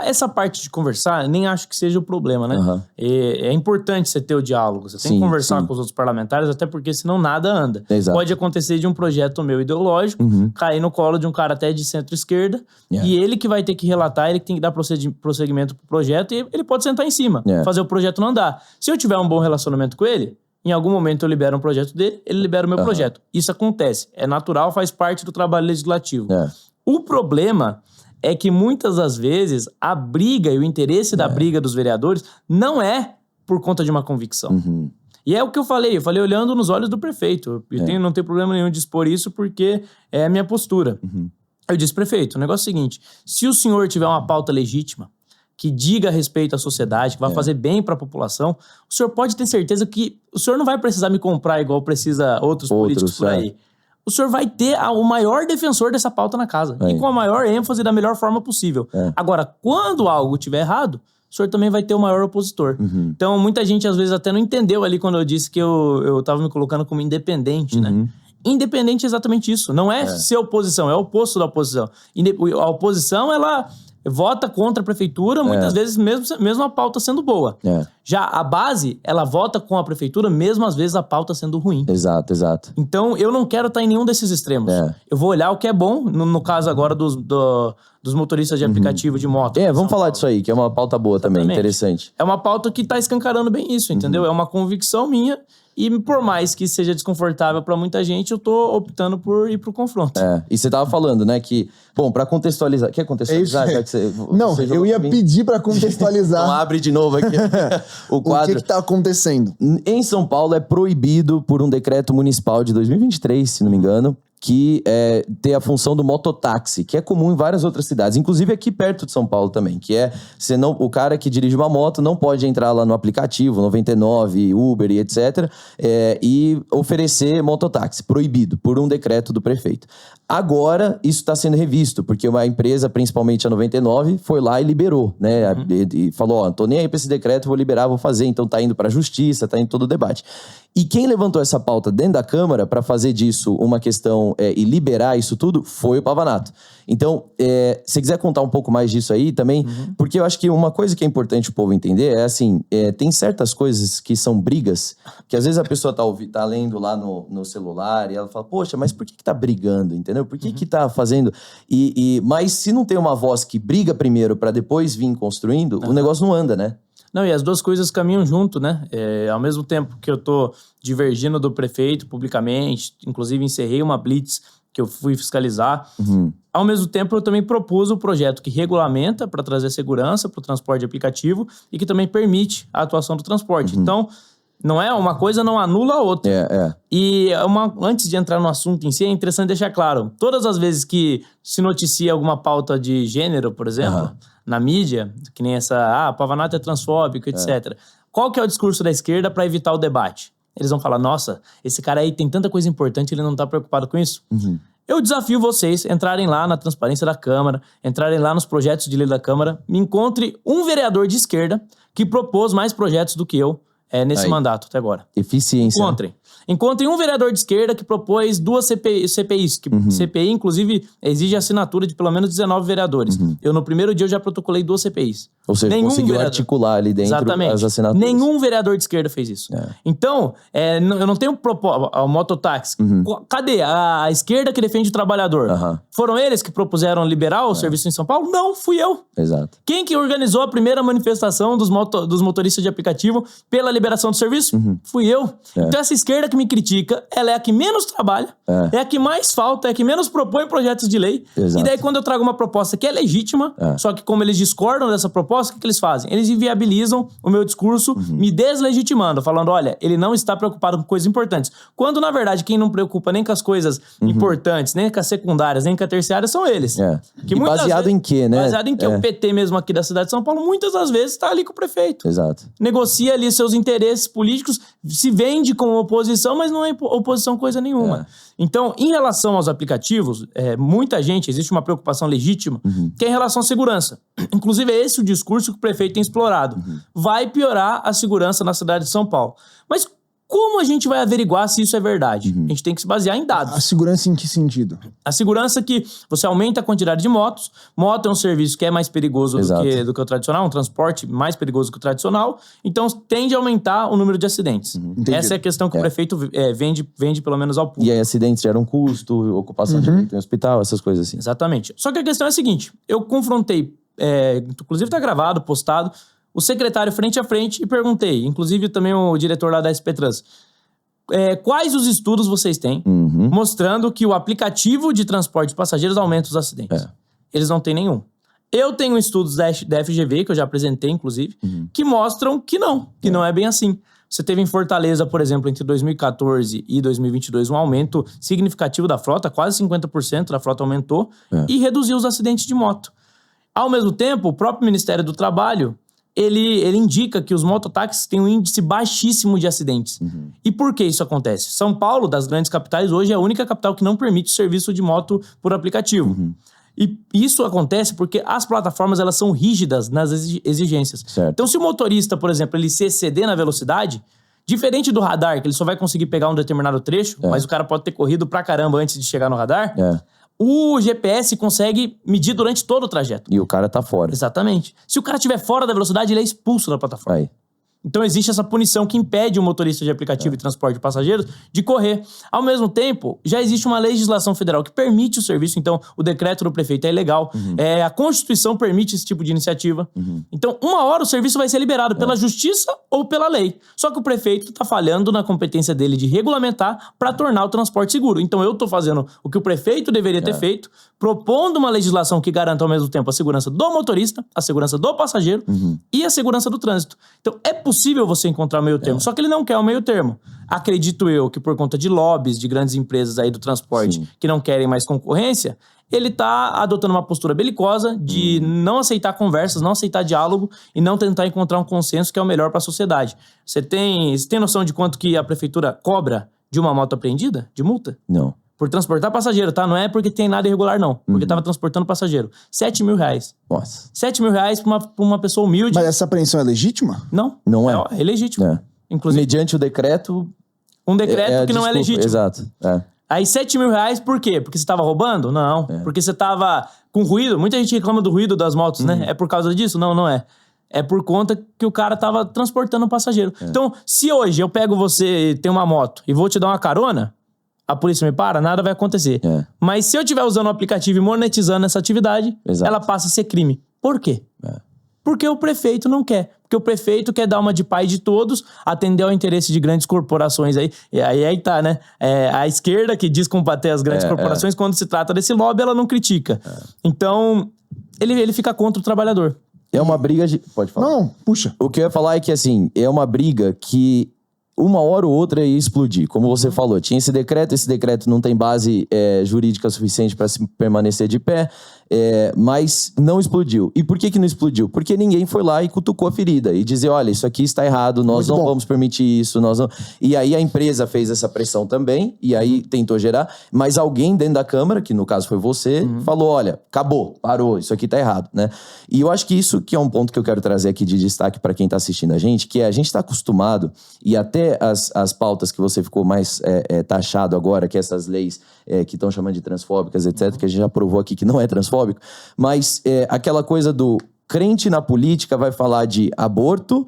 essa parte de conversar, nem acho que seja o problema, né? É importante você ter o diálogo. Você tem que conversar com os outros parlamentares, até porque senão nada anda. Exato. Pode acontecer de um projeto meu ideológico, cair no colo de um cara até de centro-esquerda, e ele que vai ter que relatar, ele que tem que dar prosseguimento pro projeto, e ele pode sentar em cima, fazer o projeto não andar. Se eu tiver um bom relacionamento com ele, em algum momento eu libero um projeto dele, ele libera o meu projeto. Isso acontece. É natural, faz parte do trabalho legislativo. O problema é que muitas das vezes a briga e o interesse da briga dos vereadores não é por conta de uma convicção. E é o que eu falei olhando nos olhos do prefeito. Eu não tenho problema nenhum de expor isso porque é a minha postura. Eu disse, prefeito, o negócio é o seguinte, se o senhor tiver uma pauta legítima, que diga a respeito à sociedade, que vai fazer bem para a população, o senhor pode ter certeza que o senhor não vai precisar me comprar igual precisa outros políticos por aí. O senhor vai ter o maior defensor dessa pauta na casa. E com a maior ênfase da melhor forma possível. Agora, quando algo estiver errado, o senhor também vai ter o maior opositor. Então, muita gente às vezes até não entendeu ali quando eu disse que eu tava me colocando como independente, né? Independente é exatamente isso. Não é ser oposição, é o oposto da oposição. A oposição, ela... vota contra a prefeitura, muitas vezes mesmo a pauta sendo boa. Já a base, ela vota com a prefeitura, mesmo às vezes a pauta sendo ruim. Exato. Então, eu não quero estar em nenhum desses extremos. Eu vou olhar o que é bom, no caso agora dos motoristas de aplicativo de moto. Vamos falar disso aí, que é uma pauta boa também, interessante. É uma pauta que tá escancarando bem isso, entendeu? É uma convicção minha. E por mais que seja desconfortável pra muita gente, eu tô optando por ir pro confronto. E você tava falando, né, que... Bom, pra contextualizar... Quer contextualizar? Eu ia pedir pra contextualizar. Então abre de novo aqui o quadro. O que tá acontecendo? Em São Paulo é proibido por um decreto municipal de 2023, se não me engano, que tem a função do mototáxi, que é comum em várias outras cidades, inclusive aqui perto de São Paulo também, que é o cara que dirige uma moto não pode entrar lá no aplicativo 99, Uber e etc. E oferecer mototáxi, proibido por um decreto do prefeito. Agora, isso está sendo revisto, porque uma empresa, principalmente a 99, foi lá e liberou, né? E falou, ó, tô nem aí pra esse decreto, vou liberar, vou fazer. Então tá indo pra justiça, tá indo todo o debate. E quem levantou essa pauta dentro da Câmara para fazer disso uma questão e liberar isso tudo foi o Pavanato. Então, se você quiser contar um pouco mais disso aí também, porque eu acho que uma coisa que é importante o povo entender é assim, tem certas coisas que são brigas, que às vezes a pessoa tá lendo lá no celular e ela fala, poxa, mas por que tá brigando, entendeu? Por que tá fazendo? Mas se não tem uma voz que briga primeiro para depois vir construindo, o negócio não anda, né? Não, e as duas coisas caminham junto, né? Ao mesmo tempo que eu tô divergindo do prefeito publicamente, inclusive encerrei uma blitz que eu fui fiscalizar, ao mesmo tempo eu também propus o projeto que regulamenta para trazer segurança para o transporte aplicativo e que também permite a atuação do transporte. Então, não é uma coisa, não anula a outra. E antes de entrar no assunto em si, é interessante deixar claro, todas as vezes que se noticia alguma pauta de gênero, por exemplo, na mídia, que nem essa, Pavanato é transfóbico, etc. Qual que é o discurso da esquerda para evitar o debate? Eles vão falar, nossa, esse cara aí tem tanta coisa importante, ele não tá preocupado com isso? Eu desafio vocês a entrarem lá na transparência da Câmara, entrarem lá nos projetos de lei da Câmara, me encontre um vereador de esquerda que propôs mais projetos do que eu nesse mandato até agora. Eficiência. Encontrem. Encontrem um vereador de esquerda que propôs 2 CPIs, que CPI, inclusive, exige assinatura de pelo menos 19 vereadores. Eu, no primeiro dia, eu já protocolei 2 CPIs. Ou seja, conseguiu articular ali dentro as assinaturas. Nenhum vereador de esquerda fez isso. Então, eu não tenho o mototáxi. Cadê a esquerda que defende o trabalhador? Foram eles que propuseram liberar o serviço em São Paulo? Não, fui eu. Exato. Quem que organizou a primeira manifestação dos motoristas de aplicativo pela liberação do serviço? Fui eu. Então, essa esquerda que me critica, ela é a que menos trabalha, é a que mais falta, é a que menos propõe projetos de lei. Exato. E daí, quando eu trago uma proposta que é legítima, só que como eles discordam dessa proposta, o que eles fazem? Eles inviabilizam o meu discurso, me deslegitimando, falando, olha, ele não está preocupado com coisas importantes. Quando, na verdade, quem não preocupa nem com as coisas importantes, nem com as secundárias, nem com a terciária, são eles. Que baseado em quê, né? Baseado em quê? O PT mesmo aqui da cidade de São Paulo, muitas das vezes, está ali com o prefeito. Exato. Negocia ali seus interesses políticos, se vende como oposição, mas não é oposição coisa nenhuma. Então, em relação aos aplicativos, muita gente, existe uma preocupação legítima, que é em relação à segurança. Inclusive, é esse o discurso que o prefeito tem explorado. Vai piorar a segurança na cidade de São Paulo. Mas como a gente vai averiguar se isso é verdade? A gente tem que se basear em dados. A segurança em que sentido? A segurança que você aumenta a quantidade de motos. Moto é um serviço que é mais perigoso do que o tradicional, um transporte mais perigoso que o tradicional. Então, tende a aumentar o número de acidentes. Essa é a questão que o prefeito vende pelo menos ao público. E aí, acidentes geram custo, ocupação de leito em hospital, essas coisas assim. Exatamente. Só que a questão é a seguinte, eu confrontei, inclusive tá gravado, postado, o secretário frente a frente e perguntei, inclusive também o diretor lá da SP Trans, quais os estudos vocês têm mostrando que o aplicativo de transporte de passageiros aumenta os acidentes? Eles não têm nenhum. Eu tenho estudos da FGV, que eu já apresentei, inclusive, que mostram que não é bem assim. Você teve em Fortaleza, por exemplo, entre 2014 e 2022, um aumento significativo da frota, quase 50% da frota aumentou, e reduziu os acidentes de moto. Ao mesmo tempo, o próprio Ministério do Trabalho, ele indica que os mototáxis têm um índice baixíssimo de acidentes. E por que isso acontece? São Paulo, das grandes capitais, hoje é a única capital que não permite o serviço de moto por aplicativo. E isso acontece porque as plataformas, elas são rígidas nas exigências. Certo. Então, se o motorista, por exemplo, ele se exceder na velocidade, diferente do radar, que ele só vai conseguir pegar um determinado trecho, mas o cara pode ter corrido pra caramba antes de chegar no radar, o GPS consegue medir durante todo o trajeto. E o cara tá fora. Exatamente. Se o cara estiver fora da velocidade, ele é expulso da plataforma. Então existe essa punição que impede o motorista de aplicativo e transporte de passageiros de correr. Ao mesmo tempo, já existe uma legislação federal que permite o serviço, então o decreto do prefeito é ilegal. A Constituição permite esse tipo de iniciativa. Então, uma hora o serviço vai ser liberado pela justiça ou pela lei. Só que o prefeito está falhando na competência dele de regulamentar para tornar o transporte seguro. Então eu estou fazendo o que o prefeito deveria ter feito, propondo uma legislação que garanta ao mesmo tempo a segurança do motorista, a segurança do passageiro e a segurança do trânsito. Então é possível você encontrar o meio termo, só que ele não quer o meio termo. Acredito eu que por conta de lobbies de grandes empresas aí do transporte que não querem mais concorrência, ele tá adotando uma postura belicosa de não aceitar conversas, não aceitar diálogo e não tentar encontrar um consenso que é o melhor para a sociedade. Você tem noção de quanto que a prefeitura cobra de uma moto apreendida, de multa? Não. Por transportar passageiro, tá? Não é porque tem nada irregular, não. Porque tava transportando passageiro. R$7 mil. Nossa. R$7 mil pra uma pessoa humilde. Mas essa apreensão é legítima? Não. Não é? É legítimo. Inclusive, mediante o decreto... Um decreto que não é legítimo. Exato. Aí R$7 mil por quê? Porque você tava roubando? Não. Porque você tava com ruído. Muita gente reclama do ruído das motos, né? É por causa disso? Não, não é. É por conta que o cara tava transportando um passageiro. Então, se hoje eu pego você, tem uma moto, e vou te dar uma carona, a polícia me para, nada vai acontecer. Mas se eu estiver usando o aplicativo e monetizando essa atividade, ela passa a ser crime. Por quê? Porque o prefeito não quer. Porque o prefeito quer dar uma de pai de todos, atender ao interesse de grandes corporações aí. E aí tá, né? A esquerda que diz combater as grandes corporações, quando se trata desse lobby, ela não critica. Então, ele fica contra o trabalhor. É uma briga de... Pode falar. Não, puxa. O que eu ia falar é que, assim, é uma briga que uma hora ou outra ia explodir. Como você falou, tinha esse decreto não tem base jurídica suficiente para se permanecer de pé. mas não explodiu. E por que não explodiu? Porque ninguém foi lá e cutucou a ferida e dizer, olha, isso aqui está errado, nós não vamos permitir isso, nós não... E aí a empresa fez essa pressão também, e aí tentou gerar, mas alguém dentro da Câmara, que no caso foi você, falou, olha, acabou, parou, isso aqui tá errado, né? E eu acho que isso que é um ponto que eu quero trazer aqui de destaque para quem tá assistindo a gente, que é a gente tá acostumado, e até as pautas que você ficou mais taxado agora, que essas leis que estão chamando de transfóbicas, etc., que a gente já provou aqui que não é transfóbico, mas aquela coisa do crente na política vai falar de aborto,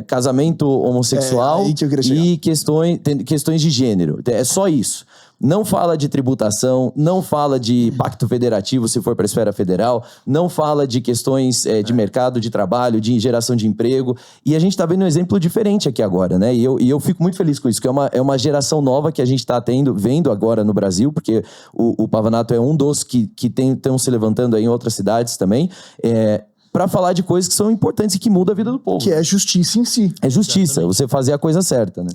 casamento homossexual e questões de gênero. É só isso. Não fala de tributação, não fala de pacto federativo, se for para a esfera federal, não fala de questões de mercado, de trabalho, de geração de emprego. E a gente está vendo um exemplo diferente aqui agora, né? E eu fico muito feliz com isso, que é uma geração nova que a gente está vendo agora no Brasil, porque o Pavanato é um dos que estão se levantando aí em outras cidades também, para falar de coisas que são importantes e que mudam a vida do povo. Que é justiça em si. É justiça, exatamente. Você fazer a coisa certa, né?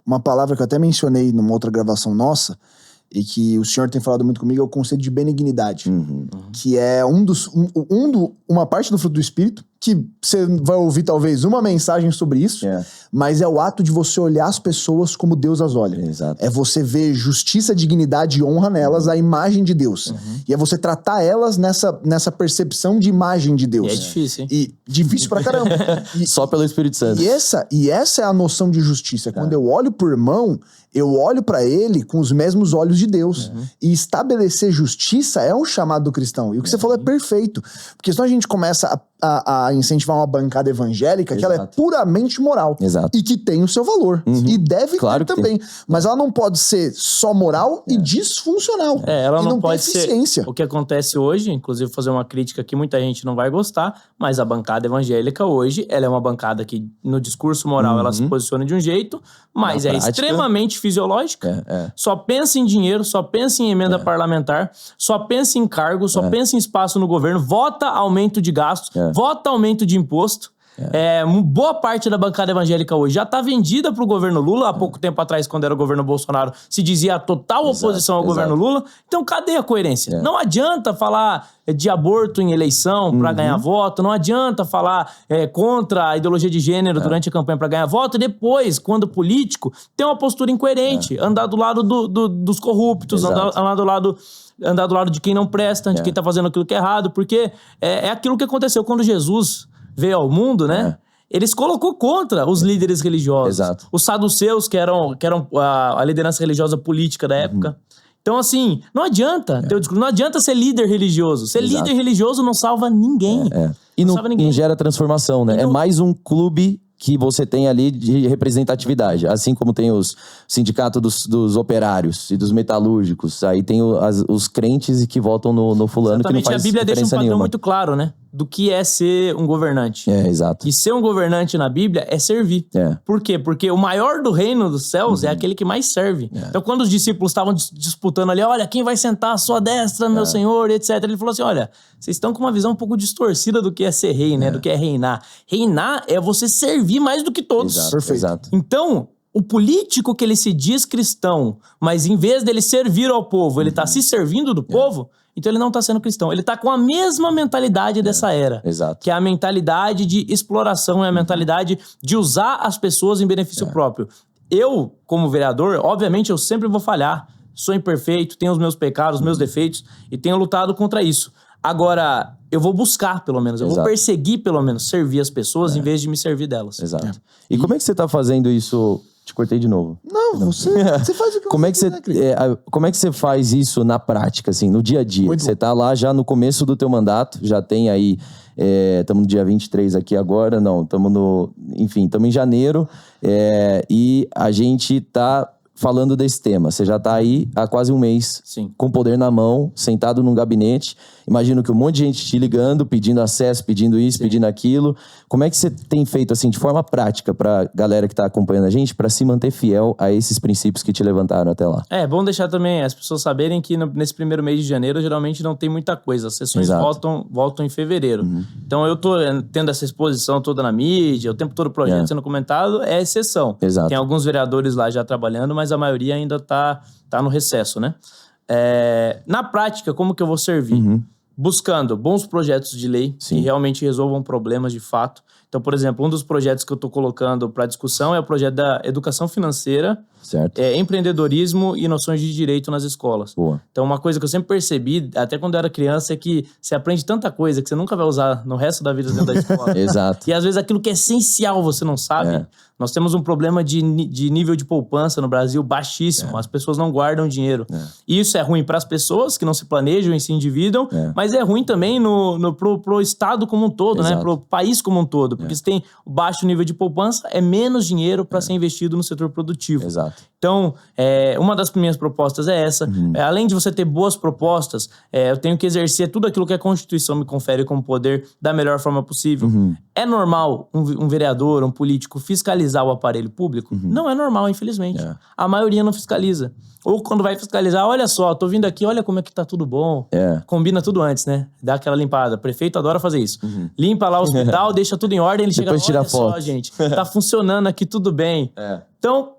Uma palavra que eu até mencionei numa outra gravação nossa, e que o senhor tem falado muito comigo, é o conceito de benignidade. Que é uma parte do fruto do Espírito, que você vai ouvir talvez uma mensagem sobre isso, mas é o ato de você olhar as pessoas como Deus as olha. Exato. É você ver justiça, dignidade e honra nelas, a imagem de Deus. E é você tratar elas nessa percepção de imagem de Deus. E é difícil, hein? E difícil pra caramba. Só pelo Espírito Santo. E essa é a noção de justiça. Quando eu olho pro irmão, eu olho pra ele com os mesmos olhos de Deus. E estabelecer justiça é um chamado do cristão. E o que você falou é perfeito. Porque senão a gente começa a incentivar uma bancada evangélica que ela é puramente moral. Exato. E que tem o seu valor. E deve ter também. Mas ela não pode ser só moral e disfuncional. Ela e não pode ter eficiência. ser o que acontece hoje, inclusive fazer uma crítica que muita gente não vai gostar, mas a bancada evangélica hoje, ela é uma bancada que no discurso moral ela se posiciona de um jeito, mas é extremamente fisiológica. Só pensa em dinheiro, só pensa em emenda parlamentar, só pensa em cargo, só pensa em espaço no governo, vota aumento de gastos, vota aumento de imposto. Boa parte da bancada evangélica hoje já está vendida para o governo Lula. Há pouco tempo atrás, quando era o governo Bolsonaro, se dizia a total oposição ao governo Lula. Então, cadê a coerência? Não adianta falar de aborto em eleição para ganhar voto, não adianta falar contra a ideologia de gênero durante a campanha para ganhar voto, e depois, quando político, tem uma postura incoerente, andar do lado dos corruptos, andar do lado de quem não presta, de quem está fazendo aquilo que é errado, porque é aquilo que aconteceu quando Jesus veio ao mundo, né? Eles colocou contra os líderes religiosos. Exato. Os saduceus, que eram a liderança religiosa política da época. Então, assim, não adianta ter o discurso, não adianta ser líder religioso. Ser líder religioso não salva ninguém. E não gera transformação, né? É mais um clube que você tem ali de representatividade. Assim como tem os sindicatos dos operários e dos metalúrgicos. Aí tem os crentes que votam no fulano. Exatamente. Que não faz a Bíblia deixa um padrão nenhuma. muito claro, né? Do que é ser um governante. Exato. E ser um governante na Bíblia é servir. Por quê? Porque o maior do reino dos céus é aquele que mais serve. Então, quando os discípulos estavam disputando ali, olha, quem vai sentar à sua destra, meu senhor, etc. Ele falou assim, olha, vocês estão com uma visão um pouco distorcida do que é ser rei, né? Do que é reinar. Reinar é você servir mais do que todos. Exato. Perfeito. Exato. Então, o político que ele se diz cristão, mas em vez dele servir ao povo, ele tá se servindo do povo, então ele não tá sendo cristão. Ele tá com a mesma mentalidade dessa era. Exato. Que é a mentalidade de exploração, é a mentalidade de usar as pessoas em benefício próprio. Eu, como vereador, obviamente eu sempre vou falhar. Sou imperfeito, tenho os meus pecados, os meus defeitos, e tenho lutado contra isso. Agora, eu vou buscar, pelo menos. Eu vou perseguir, pelo menos, servir as pessoas em vez de me servir delas. Exato. E como é que você tá fazendo isso? Te cortei de novo. Não, você faz o que como é que você faz isso na prática, assim, no dia a dia? Você tá lá já no começo do teu mandato, já tem aí... Estamos no dia 23 aqui agora, não, estamos em janeiro, e a gente tá falando desse tema. Você já tá aí há quase um mês, com o poder na mão, sentado num gabinete. Imagino que um monte de gente te ligando, pedindo acesso, pedindo isso, pedindo aquilo. Como é que você tem feito, assim, de forma prática pra galera que tá acompanhando a gente, pra se manter fiel a esses princípios que te levantaram até lá? É bom deixar também as pessoas saberem que nesse primeiro mês de janeiro, geralmente não tem muita coisa. As sessões voltam em fevereiro. Então eu tô tendo essa exposição toda na mídia, o tempo todo o projeto sendo comentado, é exceção. Exato. Tem alguns vereadores lá já trabalhando, mas a maioria ainda tá no recesso, né? Na prática, como que eu vou servir? Buscando bons projetos de lei que realmente resolvam problemas de fato. Então, por exemplo, um dos projetos que eu estou colocando para discussão é o projeto da educação financeira, empreendedorismo e noções de direito nas escolas. Boa. Então, uma coisa que eu sempre percebi, até quando eu era criança, é que você aprende tanta coisa que você nunca vai usar no resto da vida dentro da escola. Exato. E às vezes aquilo que é essencial você não sabe. Nós temos um problema de nível de poupança no Brasil baixíssimo. As pessoas não guardam dinheiro. E isso é ruim para as pessoas que não se planejam e se endividam, mas é ruim também pro Estado como um todo, né? Pro país como um todo. Porque se tem baixo nível de poupança, é menos dinheiro para ser investido no setor produtivo. Exato. Então, uma das minhas propostas é essa. Além de você ter boas propostas, eu tenho que exercer tudo aquilo que a Constituição me confere como poder da melhor forma possível. É normal um vereador, um político fiscalizar o aparelho público? Não é normal, infelizmente. A maioria não fiscaliza. Ou quando vai fiscalizar, olha só, tô vindo aqui, olha como é que tá tudo bom. Combina tudo antes, né? Dá aquela limpada. O prefeito adora fazer isso. Limpa lá o hospital, deixa tudo em ordem, ele chega lá, olha só, gente, tá funcionando aqui tudo bem. Então,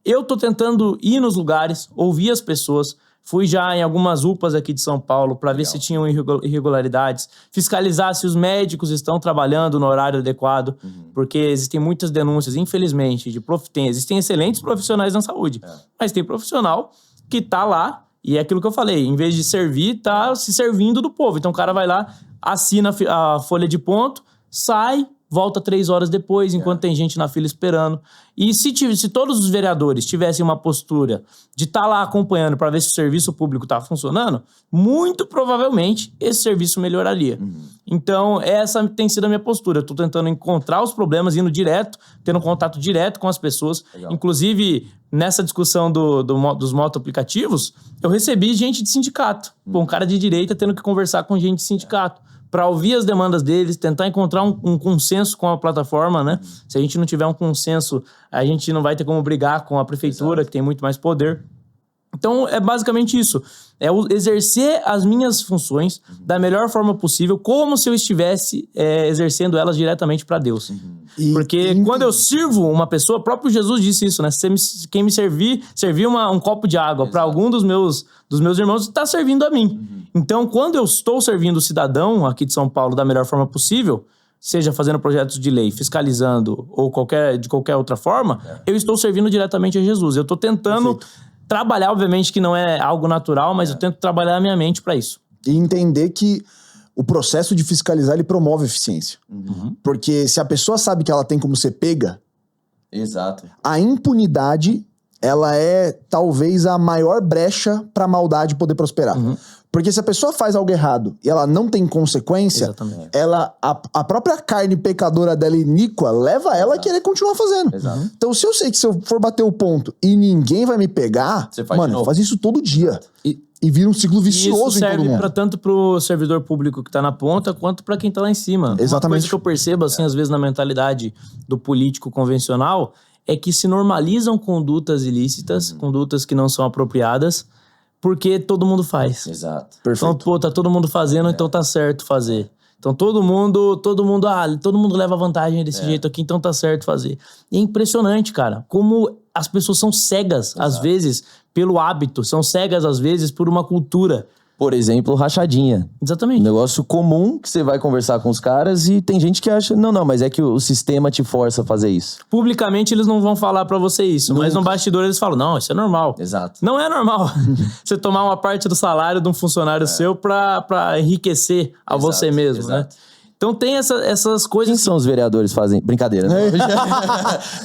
eu tô tentando ir nos lugares, ouvir as pessoas. Fui já em algumas UPAs aqui de São Paulo para ver se tinham irregularidades, fiscalizar se os médicos estão trabalhando no horário adequado, porque existem muitas denúncias, infelizmente, existem excelentes profissionais na saúde, mas tem profissional que tá lá, e é aquilo que eu falei, em vez de servir, tá se servindo do povo. Então o cara vai lá, assina a folha de ponto, sai, volta 3 horas depois, enquanto tem gente na fila esperando. E se todos os vereadores tivessem uma postura de estar lá acompanhando para ver se o serviço público está funcionando, muito provavelmente esse serviço melhoraria. Então, essa tem sido a minha postura. Eu estou tentando encontrar os problemas, indo direto, tendo contato direto com as pessoas. Inclusive, nessa discussão dos moto-aplicativos, eu recebi gente de sindicato. Um cara de direita tendo que conversar com gente de sindicato. Para ouvir as demandas deles, tentar encontrar um consenso com a plataforma, né? Se a gente não tiver um consenso, a gente não vai ter como brigar com a prefeitura, que tem muito mais poder. Então, é basicamente isso. É exercer as minhas funções da melhor forma possível, como se eu estivesse exercendo elas diretamente para Deus. Porque quando eu sirvo uma pessoa, o próprio Jesus disse isso, né? Quem me servir um copo de água para algum dos meus irmãos, está servindo a mim. Então, quando eu estou servindo o cidadão aqui de São Paulo da melhor forma possível, seja fazendo projetos de lei, fiscalizando ou de qualquer outra forma, eu estou servindo diretamente a Jesus. Eu estou tentando trabalhar, obviamente que não é algo natural, mas eu tento trabalhar a minha mente para isso. E entender que o processo de fiscalizar, ele promove eficiência. Porque se a pessoa sabe que ela tem como ser pega, a impunidade, ela é talvez a maior brecha para a maldade poder prosperar. Porque se a pessoa faz algo errado e ela não tem consequência, a própria carne pecadora dela iníqua leva ela a querer continuar fazendo. Então, se eu sei que se eu for bater o ponto e ninguém vai me pegar, faz isso todo dia. E vira um ciclo vicioso. Isso serve tanto pro servidor público que tá na ponta, quanto para quem tá lá em cima. Uma coisa que eu percebo, assim, às vezes na mentalidade do político convencional, é que se normalizam condutas ilícitas, condutas que não são apropriadas, porque todo mundo faz. Perfeito. Então, tá todo mundo fazendo, então tá certo fazer. Então todo mundo leva vantagem desse jeito aqui, então tá certo fazer. E é impressionante, cara, como as pessoas são cegas, às vezes, pelo hábito, são cegas, às vezes, por uma cultura. Por exemplo, rachadinha. Exatamente. Um negócio comum que você vai conversar com os caras e tem gente que acha, não, mas é que o sistema te força a fazer isso. Publicamente eles não vão falar pra você isso, mas no bastidor eles falam, não, isso é normal. Não é normal você tomar uma parte do salário de um funcionário seu pra enriquecer a você mesmo, né? Então tem essas coisas... Quem são os vereadores que fazem? Brincadeira, né?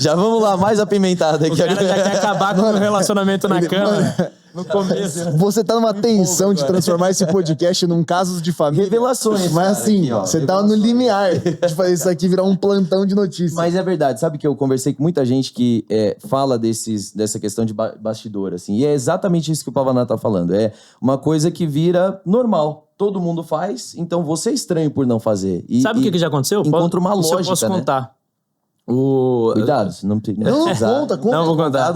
Já vamos lá, mais apimentada aqui. O cara já quer acabar com o relacionamento na Câmara. No começo. Você tá numa tensão de transformar esse podcast num caso de família. Revelações. Mas assim, aqui, você tá no limiar de fazer isso aqui virar um plantão de notícias. Mas é verdade. Sabe que eu conversei com muita gente que fala dessa questão de bastidor, assim. E é exatamente isso que o Pavanato tá falando. É uma coisa que vira normal. Todo mundo faz, então você é estranho por não fazer. Sabe o que já aconteceu? Encontra uma lógica, eu posso contar. Né? Cuidado, não conta. Não vou contar.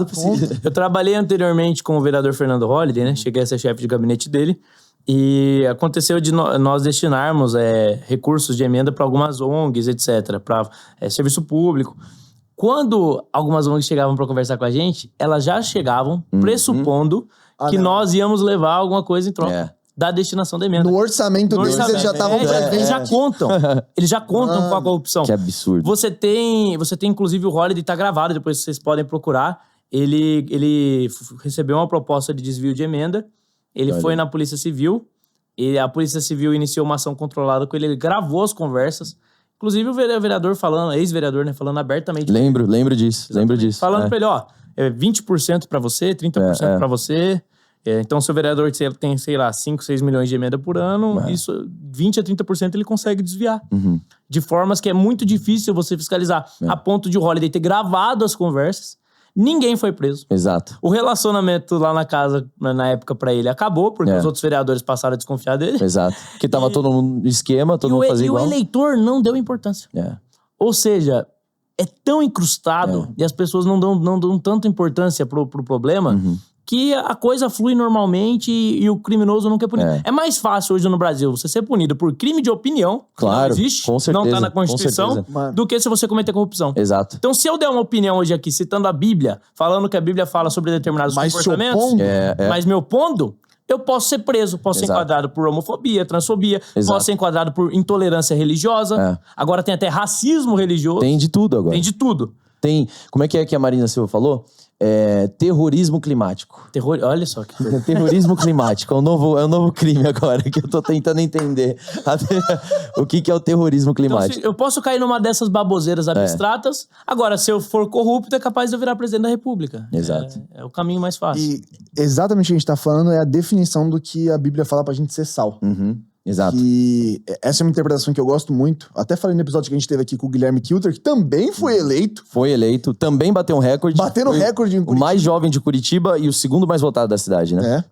Eu trabalhei anteriormente com o vereador Fernando Holliday, né? Cheguei a ser chefe de gabinete dele. E aconteceu de nós destinarmos recursos de emenda para algumas ONGs, etc., para serviço público. Quando algumas ONGs chegavam para conversar com a gente, elas já chegavam pressupondo que nós íamos levar alguma coisa em troca da destinação da emenda. No orçamento deles, eles já estavam eles já contam. Eles já contam com a corrupção. Que absurdo. Você tem inclusive, o Holiday tá gravado, depois vocês podem procurar. Ele recebeu uma proposta de desvio de emenda. Ele foi na Polícia Civil. E a Polícia Civil iniciou uma ação controlada com ele. Ele gravou as conversas. Inclusive, o vereador falando, ex-vereador, né? Falando abertamente. Lembro disso. Falando pra ele, ó, 20% pra você, 30% pra você. Então, se o vereador tem, sei lá, 5, 6 milhões de emenda por ano, isso, 20 a 30% ele consegue desviar. De formas que é muito difícil você fiscalizar. A ponto de o Holiday ter gravado as conversas. Ninguém foi preso. Exato. O relacionamento lá na casa, na época, pra ele, acabou, porque os outros vereadores passaram a desconfiar dele. Exato. Porque tava todo mundo no esquema, todo mundo fazia igual. E o eleitor não deu importância. Ou seja, é tão incrustado e as pessoas não dão tanta importância pro problema que a coisa flui normalmente e o criminoso nunca é punido. É mais fácil hoje no Brasil você ser punido por crime de opinião, que não existe, com certeza, não tá na Constituição, do que se você cometer corrupção. Exato. Então, se eu der uma opinião hoje aqui, citando a Bíblia, falando que a Bíblia fala sobre determinados comportamentos, mas me opondo, eu posso ser preso, posso ser enquadrado por homofobia, transfobia, posso ser enquadrado por intolerância religiosa. Agora tem até racismo religioso. Tem de tudo agora. Tem de tudo. Tem, como é que a Marina Silva falou? Terrorismo climático. Olha só que coisa. Terrorismo climático. É um novo crime agora, que eu tô tentando entender. O que é o terrorismo climático? Então, eu posso cair numa dessas baboseiras abstratas. Agora, se eu for corrupto, é capaz de eu virar presidente da República. Exato. É o caminho mais fácil. E exatamente o que a gente tá falando é a definição do que a Bíblia fala pra gente ser sal. Exato. E essa é uma interpretação que eu gosto muito. Até falei no episódio que a gente teve aqui com o Guilherme Kilter, que também foi eleito. Foi eleito. Também bateu um recorde. Batendo recorde em Curitiba. O mais jovem de Curitiba e o segundo mais votado da cidade, né?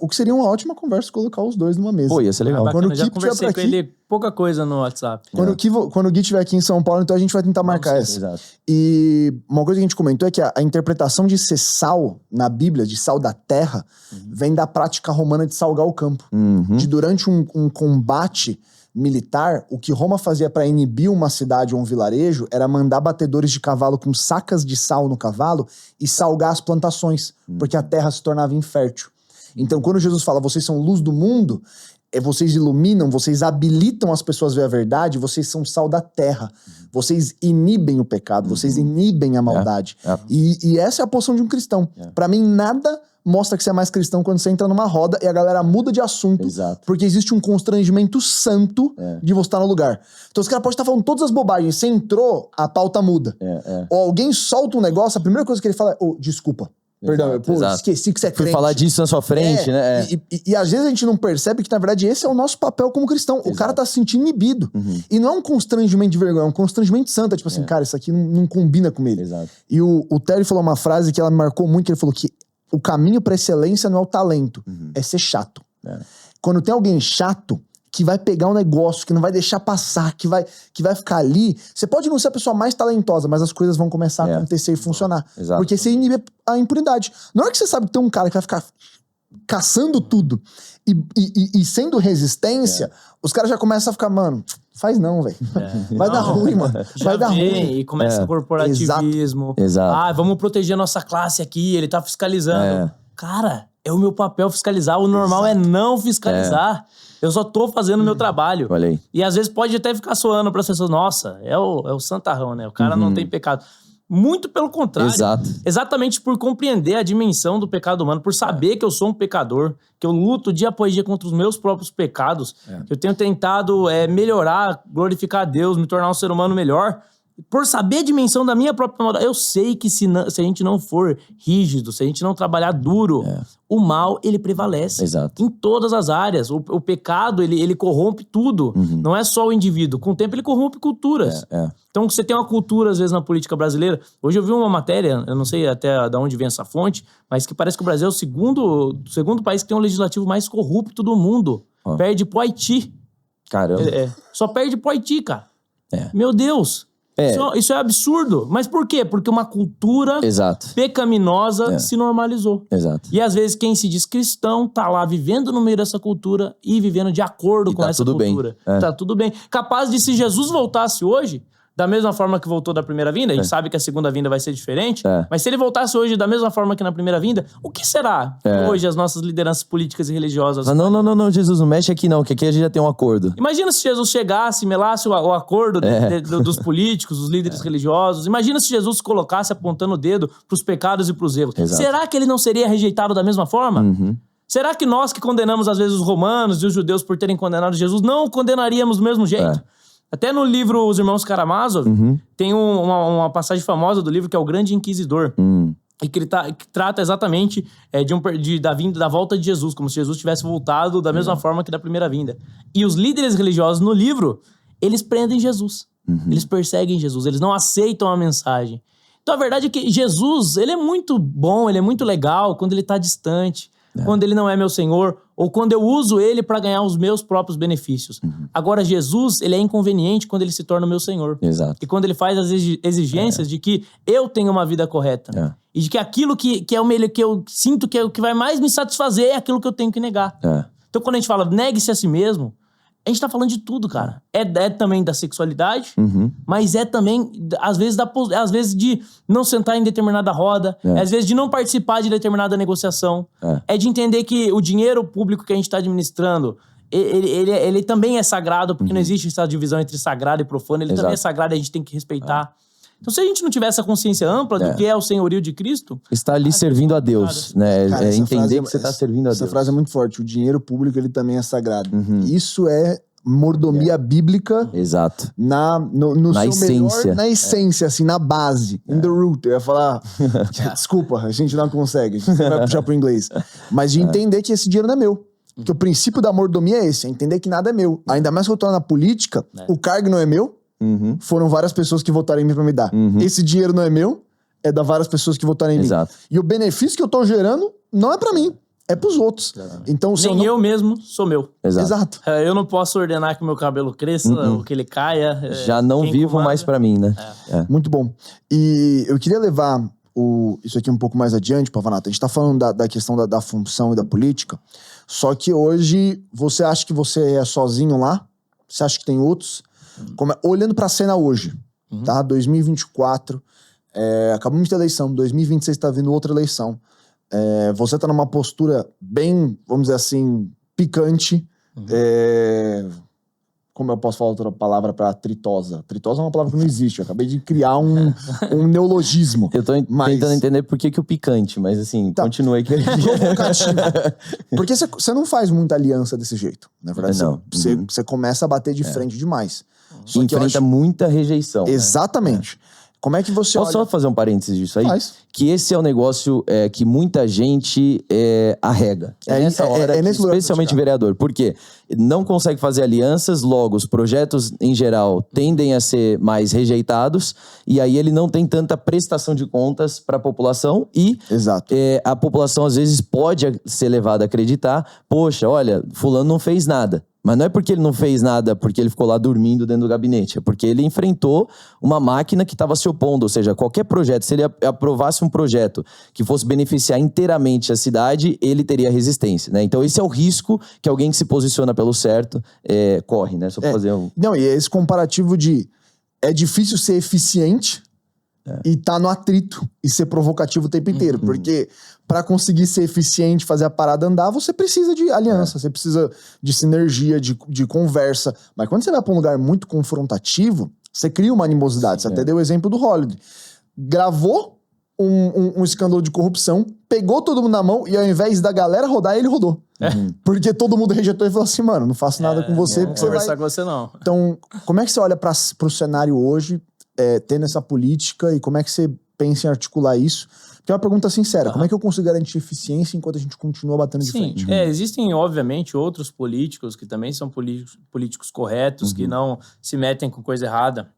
O que seria uma ótima conversa colocar os dois numa mesa. Pô, ia ser legal. Quando já conversei com ele pouca coisa no WhatsApp. Quando o Gui estiver aqui em São Paulo, então a gente vai tentar marcar essa. Exato. E uma coisa que a gente comentou é que a interpretação de ser sal na Bíblia, de sal da terra, vem da prática romana de salgar o campo. De durante um combate militar, o que Roma fazia para inibir uma cidade ou um vilarejo era mandar batedores de cavalo com sacas de sal no cavalo e salgar as plantações, porque a terra se tornava infértil. Então, quando Jesus fala, vocês são luz do mundo, vocês iluminam, vocês habilitam as pessoas a ver a verdade, vocês são sal da terra. Vocês inibem o pecado, vocês inibem a maldade. E essa é a posição de um cristão. Pra mim, nada mostra que você é mais cristão quando você entra numa roda e a galera muda de assunto, porque existe um constrangimento santo de você estar no lugar. Então, os caras podem estar falando todas as bobagens, você entrou, a pauta muda. Ou alguém solta um negócio, a primeira coisa que ele fala é, desculpa. Perdão, esqueci que você é crente. Fui falar disso na sua frente, né? E às vezes a gente não percebe que, na verdade, esse é o nosso papel como cristão. O cara tá se sentindo inibido. E não é um constrangimento de vergonha, é um constrangimento santo. É tipo assim, cara, isso aqui não combina com ele. E o Terry falou uma frase que ela me marcou muito, que ele falou que o caminho pra excelência não é o talento, é ser chato. Quando tem alguém chato, que vai pegar um negócio, que não vai deixar passar, que vai ficar ali. Você pode não ser a pessoa mais talentosa, mas as coisas vão começar a acontecer e funcionar. Porque você inibe a impunidade. Na hora que você sabe que tem um cara que vai ficar caçando tudo e sendo resistência, os caras já começam a ficar, mano, faz não, velho. Vai dar ruim, mano. Vai dar ruim. E começa o corporativismo. Exato. Vamos proteger a nossa classe aqui, ele tá fiscalizando. Cara, é o meu papel fiscalizar. O normal é não fiscalizar. Eu só tô fazendo o meu trabalho. Olha aí. E às vezes pode até ficar soando para as pessoas, nossa, é o santarrão, né? O cara não tem pecado. Muito pelo contrário. Exatamente por compreender a dimensão do pecado humano, por saber que eu sou um pecador, que eu luto dia após dia contra os meus próprios pecados, que eu tenho tentado melhorar, glorificar a Deus, me tornar um ser humano melhor. Por saber a dimensão da minha própria maldade, eu sei que se a gente não for rígido, se a gente não trabalhar duro, o mal, ele prevalece. Em todas as áreas. O pecado, ele corrompe tudo. Não é só o indivíduo. Com o tempo, ele corrompe culturas. Então, você tem uma cultura, às vezes, na política brasileira. Hoje eu vi uma matéria, eu não sei até de onde vem essa fonte, mas que parece que o Brasil é o segundo país que tem um legislativo mais corrupto do mundo. Perde pro Haiti. Caramba. Só perde pro Haiti, cara. Meu Deus. Isso é absurdo. Mas por quê? Porque uma cultura pecaminosa se normalizou. E às vezes quem se diz cristão tá lá vivendo no meio dessa cultura e vivendo de acordo com essa cultura. Tá tudo bem. Capaz de, se Jesus voltasse hoje, da mesma forma que voltou da primeira vinda? A gente sabe que a segunda vinda vai ser diferente. Mas se ele voltasse hoje da mesma forma que na primeira vinda, o que será hoje as nossas lideranças políticas e religiosas? Não, Jesus, não mexe aqui não, que aqui a gente já tem um acordo. Imagina se Jesus chegasse, melasse o acordo dos políticos, dos líderes religiosos. Imagina se Jesus se colocasse apontando o dedo pros pecados e pros erros. Exato. Será que ele não seria rejeitado da mesma forma? Será que nós que condenamos às vezes os romanos e os judeus por terem condenado Jesus, não o condenaríamos do mesmo jeito? Até no livro Os Irmãos Karamazov, tem uma passagem famosa do livro que é o Grande Inquisidor. E que ele que trata exatamente da volta de Jesus, como se Jesus tivesse voltado da mesma forma que da primeira vinda. E os líderes religiosos no livro, eles prendem Jesus. Eles perseguem Jesus, eles não aceitam a mensagem. Então a verdade é que Jesus, ele é muito bom, ele é muito legal quando ele está distante, quando ele não é meu Senhor, ou quando eu uso ele para ganhar os meus próprios benefícios. Agora, Jesus, ele é inconveniente quando ele se torna o meu Senhor. Exato. E quando ele faz as exigências de que eu tenho uma vida correta. E de que aquilo que é o melhor, que eu sinto que é o que vai mais me satisfazer, é aquilo que eu tenho que negar. Então, quando a gente fala, negue-se a si mesmo, a gente tá falando de tudo, cara. É também da sexualidade, mas é também, às vezes, de não sentar em determinada roda, às vezes de não participar de determinada negociação. É de entender que o dinheiro público que a gente tá administrando, ele também é sagrado, porque não existe essa divisão entre sagrado e profano, ele também é sagrado e a gente tem que respeitar. Então, se a gente não tiver essa consciência ampla do que é o senhorio de Cristo... Está ali servindo a Deus, né? Cara, entender que você está servindo a Deus. Essa frase é muito forte. O dinheiro público, ele também é sagrado. Isso é mordomia bíblica. Exato. Na seu essência. Melhor, na essência, assim, na base. In the root. Eu ia falar... Desculpa, a gente não consegue. A gente vai puxar pro inglês. Mas de entender que esse dinheiro não é meu. Porque o princípio da mordomia é esse. É entender que nada é meu. Ainda mais que eu tô na política, o cargo não é meu. Foram várias pessoas que votaram em mim pra me dar. Esse dinheiro não é meu, é da várias pessoas que votaram em mim. E o benefício que eu tô gerando não é pra mim, é pros outros. Então, nem eu mesmo sou meu. Exato. Eu não posso ordenar que o meu cabelo cresça ou que ele caia. Já não vivo mais pra mim, né? Muito bom. E eu queria levar isso aqui um pouco mais adiante, Pavanato. A gente tá falando da questão da função e da política, só que hoje você acha que você é sozinho lá? Você acha que tem outros? Olhando pra cena hoje, tá? 2024, acabamos de ter eleição, 2026 tá vindo outra eleição. Você tá numa postura bem, vamos dizer assim, picante. Como eu posso falar outra palavra pra tritosa? Tritosa é uma palavra que não existe, eu acabei de criar um neologismo. Eu tô tentando entender por que o picante, mas assim, continua aí. Provocativo. Porque você não faz muita aliança desse jeito, na verdade. Não. Você começa a bater de frente demais. Só enfrenta muita rejeição. Exatamente. Como é que você Posso só fazer um parênteses disso aí? Faz. Que esse é um negócio que muita gente arrega. Nessa hora, nesse especialmente vereador. Por quê? Não consegue fazer alianças, logo os projetos em geral tendem a ser mais rejeitados e aí ele não tem tanta prestação de contas para a população e a população às vezes pode ser levada a acreditar, poxa, olha, fulano não fez nada. Mas não é porque ele não fez nada, porque ele ficou lá dormindo dentro do gabinete. É porque ele enfrentou uma máquina que estava se opondo. Ou seja, qualquer projeto, se ele aprovasse um projeto que fosse beneficiar inteiramente a cidade, ele teria resistência, né? Então esse é o risco que alguém que se posiciona pelo certo corre, né? Só pra fazer um... Não, e esse comparativo de... É difícil ser eficiente e tá no atrito e ser provocativo o tempo inteiro. Porque pra conseguir ser eficiente, fazer a parada andar, você precisa de aliança, você precisa de sinergia, de conversa. Mas quando você vai pra um lugar muito confrontativo, você cria uma animosidade. Você até deu o exemplo do Hollywood. Gravou um escândalo de corrupção, pegou todo mundo na mão e ao invés da galera rodar, ele rodou. Porque todo mundo rejeitou e falou assim, mano, não faço nada com você. Não vou conversar com você, não. Então, como é que você olha pro cenário hoje, tendo essa política, e como é que você pensa em articular isso? Porque é uma pergunta sincera, como é que eu consigo garantir eficiência enquanto a gente continua batendo de frente? Existem, obviamente, outros políticos que também são políticos corretos, que não se metem com coisa errada.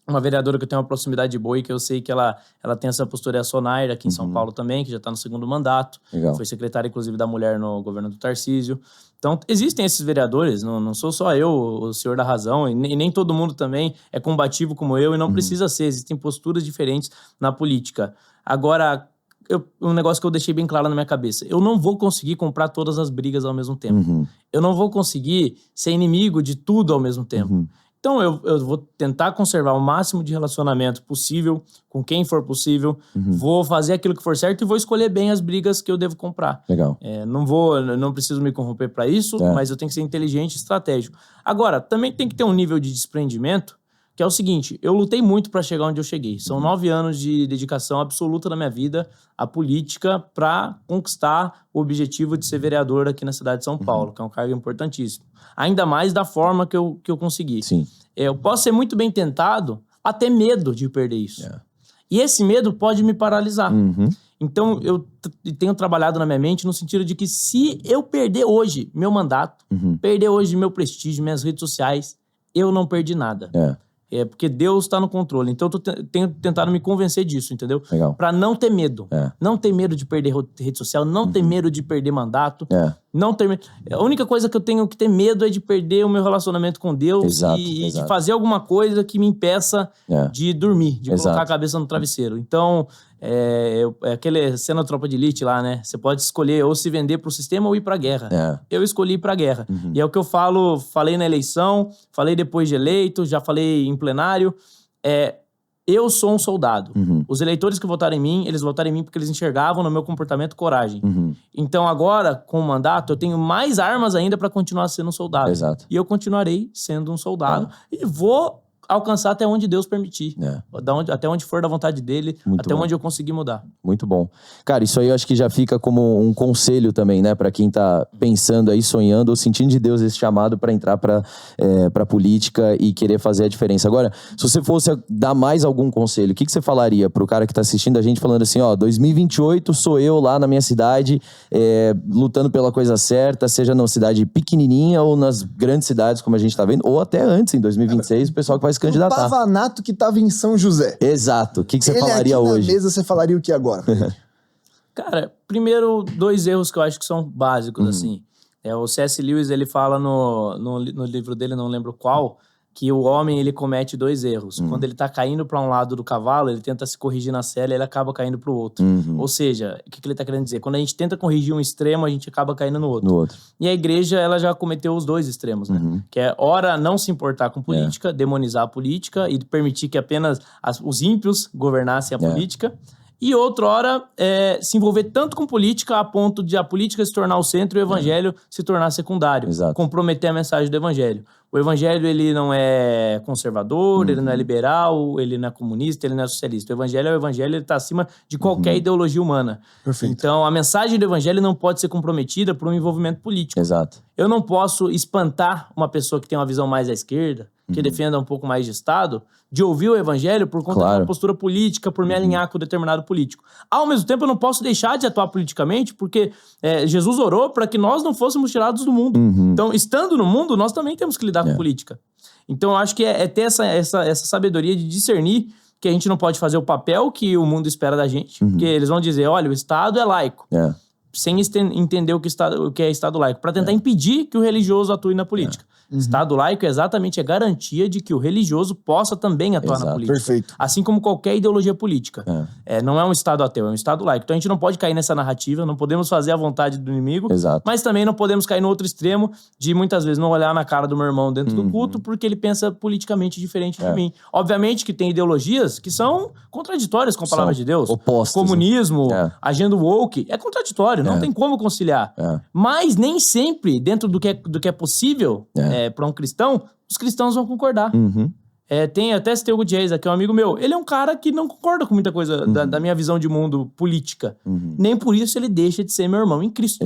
Uma vereadora que eu tenho uma proximidade boa e que eu sei que ela tem essa postura, é a Sonaira, aqui em São Paulo também, que já está no segundo mandato. Legal. Foi secretária, inclusive, da mulher no governo do Tarcísio. Então, existem esses vereadores, não sou só eu, o senhor da razão, e nem todo mundo também é combativo como eu, e não precisa ser, existem posturas diferentes na política. Agora, um negócio que eu deixei bem claro na minha cabeça, eu não vou conseguir comprar todas as brigas ao mesmo tempo. Eu não vou conseguir ser inimigo de tudo ao mesmo tempo. Então, eu vou tentar conservar o máximo de relacionamento possível, com quem for possível. Vou fazer aquilo que for certo e vou escolher bem as brigas que eu devo comprar. Legal. Não preciso me corromper para isso, mas eu tenho que ser inteligente e estratégico. Agora, também tem que ter um nível de desprendimento, que é o seguinte, eu lutei muito para chegar onde eu cheguei. São 9 anos de dedicação absoluta na minha vida à política para conquistar o objetivo de ser vereador aqui na cidade de São Paulo, que é um cargo importantíssimo. Ainda mais da forma que eu consegui. Sim. Eu posso ser muito bem tentado a ter medo de perder isso. E esse medo pode me paralisar. Então, eu tenho trabalhado na minha mente no sentido de que se eu perder hoje meu mandato, perder hoje meu prestígio, minhas redes sociais, eu não perdi nada. Porque Deus está no controle. Então, eu tenho tentado me convencer disso, entendeu? Legal. Pra não ter medo. Não ter medo de perder rede social, não ter medo de perder mandato. Não ter medo. A única coisa que eu tenho que ter medo é de perder o meu relacionamento com Deus e de fazer alguma coisa que me impeça de dormir, de colocar a cabeça no travesseiro. Então, aquele cena da Tropa de Elite lá, né? Você pode escolher ou se vender pro sistema ou ir pra guerra. Eu escolhi ir pra guerra. E é o que eu falei na eleição, falei depois de eleito, já falei em plenário. Eu sou um soldado. Os eleitores que votaram em mim, eles votaram em mim porque eles enxergavam no meu comportamento coragem. Então agora, com o mandato, eu tenho mais armas ainda pra continuar sendo um soldado. Exato. E eu continuarei sendo um soldado e vou alcançar até onde Deus permitir. Até onde for da vontade dele, até onde eu conseguir mudar. Muito bom. Cara, isso aí eu acho que já fica como um conselho também, né? Pra quem tá pensando aí, sonhando ou sentindo de Deus esse chamado pra entrar pra política e querer fazer a diferença. Agora, se você fosse dar mais algum conselho, o que você falaria pro cara que tá assistindo a gente falando assim, 2028 sou eu lá na minha cidade, lutando pela coisa certa, seja numa cidade pequenininha ou nas grandes cidades, como a gente tá vendo, ou até antes, em 2026, o pessoal que vai se candidatar. O Pavanato que tava em São José. Exato. O que você falaria aqui hoje? Na mesa, você falaria o que agora? Cara, primeiro, 2 erros que eu acho que são básicos, assim. O C.S. Lewis, ele fala no livro dele, não lembro qual, que o homem, ele comete 2 erros. Quando ele tá caindo para um lado do cavalo, ele tenta se corrigir na sela e ele acaba caindo pro outro. Ou seja, o que ele tá querendo dizer? Quando a gente tenta corrigir um extremo, a gente acaba caindo no outro. E a igreja, ela já cometeu os 2 extremos, né? Que é, ora, não se importar com política, demonizar a política e permitir que apenas os ímpios governassem a política. E outra hora, se envolver tanto com política a ponto de a política se tornar o centro e o evangelho se tornar secundário. Comprometer a mensagem do evangelho. O evangelho, ele não é conservador, ele não é liberal, ele não é comunista, ele não é socialista. O evangelho é o evangelho, ele está acima de qualquer ideologia humana. Perfeito. Então, a mensagem do evangelho não pode ser comprometida por um envolvimento político. Eu não posso espantar uma pessoa que tem uma visão mais à esquerda, que defenda um pouco mais de Estado, de ouvir o evangelho por conta de uma postura política, por me alinhar com determinado político. Ao mesmo tempo, eu não posso deixar de atuar politicamente, porque Jesus orou para que nós não fôssemos tirados do mundo. Então, estando no mundo, nós também temos que lidar com política. Então, eu acho que é ter essa sabedoria de discernir que a gente não pode fazer o papel que o mundo espera da gente, porque eles vão dizer, olha, o Estado é laico. Sem entender o que é Estado laico, para tentar impedir que o religioso atue na política. Estado laico é exatamente a garantia de que o religioso possa também atuar na política. Perfeito. Assim como qualquer ideologia política. Não é um Estado ateu, é um Estado laico. Então a gente não pode cair nessa narrativa, não podemos fazer a vontade do inimigo, mas também não podemos cair no outro extremo de muitas vezes não olhar na cara do meu irmão dentro do culto porque ele pensa politicamente diferente de mim. Obviamente que tem ideologias que são contraditórias com a palavra de Deus. Opostas. Comunismo, agenda woke, é contraditório, não tem como conciliar. Mas nem sempre, dentro do que é possível para um cristão, os cristãos vão concordar. Tem até Steve Gutierrez, que é um amigo meu. Ele é um cara que não concorda com muita coisa da minha visão de mundo política. Nem por isso ele deixa de ser meu irmão em Cristo.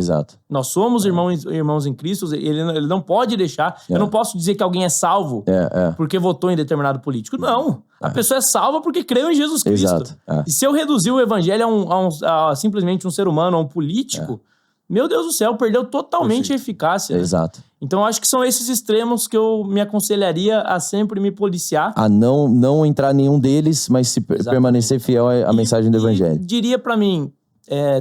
Nós somos irmãos em Cristo. Ele não pode deixar. Eu não posso dizer que alguém é salvo porque votou em determinado político. Não. A pessoa é salva porque creu em Jesus Cristo. E se eu reduzir o evangelho a simplesmente um ser humano, a um político, meu Deus do céu, perdeu totalmente a eficácia. Então, acho que são esses extremos que eu me aconselharia a sempre me policiar. A não entrar em nenhum deles, mas se permanecer fiel à mensagem do evangelho. Diria pra mim,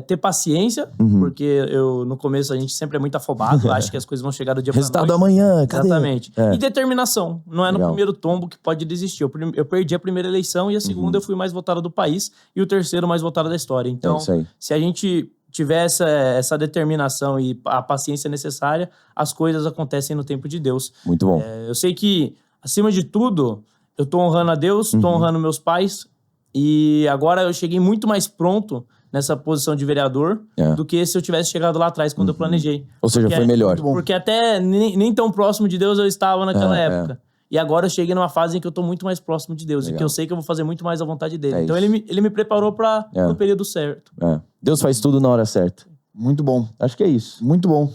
ter paciência, porque no começo a gente sempre é muito afobado, acho que as coisas vão chegar do dia pra noite. Resultado amanhã, cadê? Exatamente. E determinação. Não é no primeiro tombo que pode desistir. Eu perdi a primeira eleição e a segunda eu fui mais votado do país e o terceiro mais votado da história. Então, se a gente tiver essa determinação e a paciência necessária, as coisas acontecem no tempo de Deus. Muito bom. Eu sei que acima de tudo, eu tô honrando a Deus, tô honrando meus pais, e agora eu cheguei muito mais pronto nessa posição de vereador do que se eu tivesse chegado lá atrás, quando eu planejei. Ou seja, foi melhor. Porque até nem tão próximo de Deus eu estava naquela época. E agora eu cheguei numa fase em que eu tô muito mais próximo de Deus. E que eu sei que eu vou fazer muito mais a vontade dele. Então ele me preparou para o período certo. Deus faz tudo na hora certa. Muito bom. Acho que é isso. Muito bom.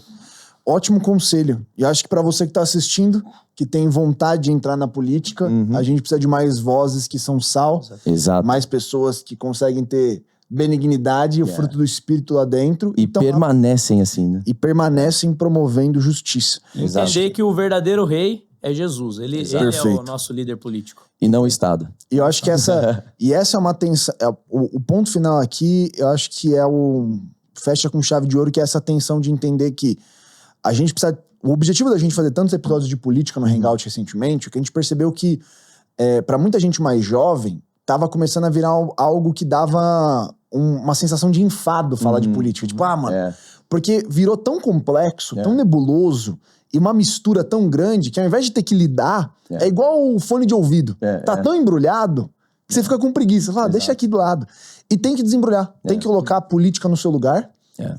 Ótimo conselho. E acho que para você que tá assistindo, que tem vontade de entrar na política, a gente precisa de mais vozes que são sal. Exato. Mais pessoas que conseguem ter benignidade e o fruto do Espírito lá dentro. E então, permanecem assim, né? E permanecem promovendo justiça. Entender que o verdadeiro rei é Jesus. Ele é o nosso líder político. E não o Estado. E eu acho que essa é uma tensão. O ponto final aqui, eu acho que é o... Fecha com chave de ouro, que é essa tensão de entender que a gente precisa... O objetivo da gente fazer tantos episódios de política no Hangout recentemente, é que a gente percebeu que, pra muita gente mais jovem, tava começando a virar algo que dava uma sensação de enfado falar de política. Tipo, mano... Porque virou tão complexo, tão nebuloso, e uma mistura tão grande, que ao invés de ter que lidar, é igual o fone de ouvido. Tá tão embrulhado que você fica com preguiça. Fala, deixa aqui do lado. E tem que desembrulhar. Tem que colocar a política no seu lugar,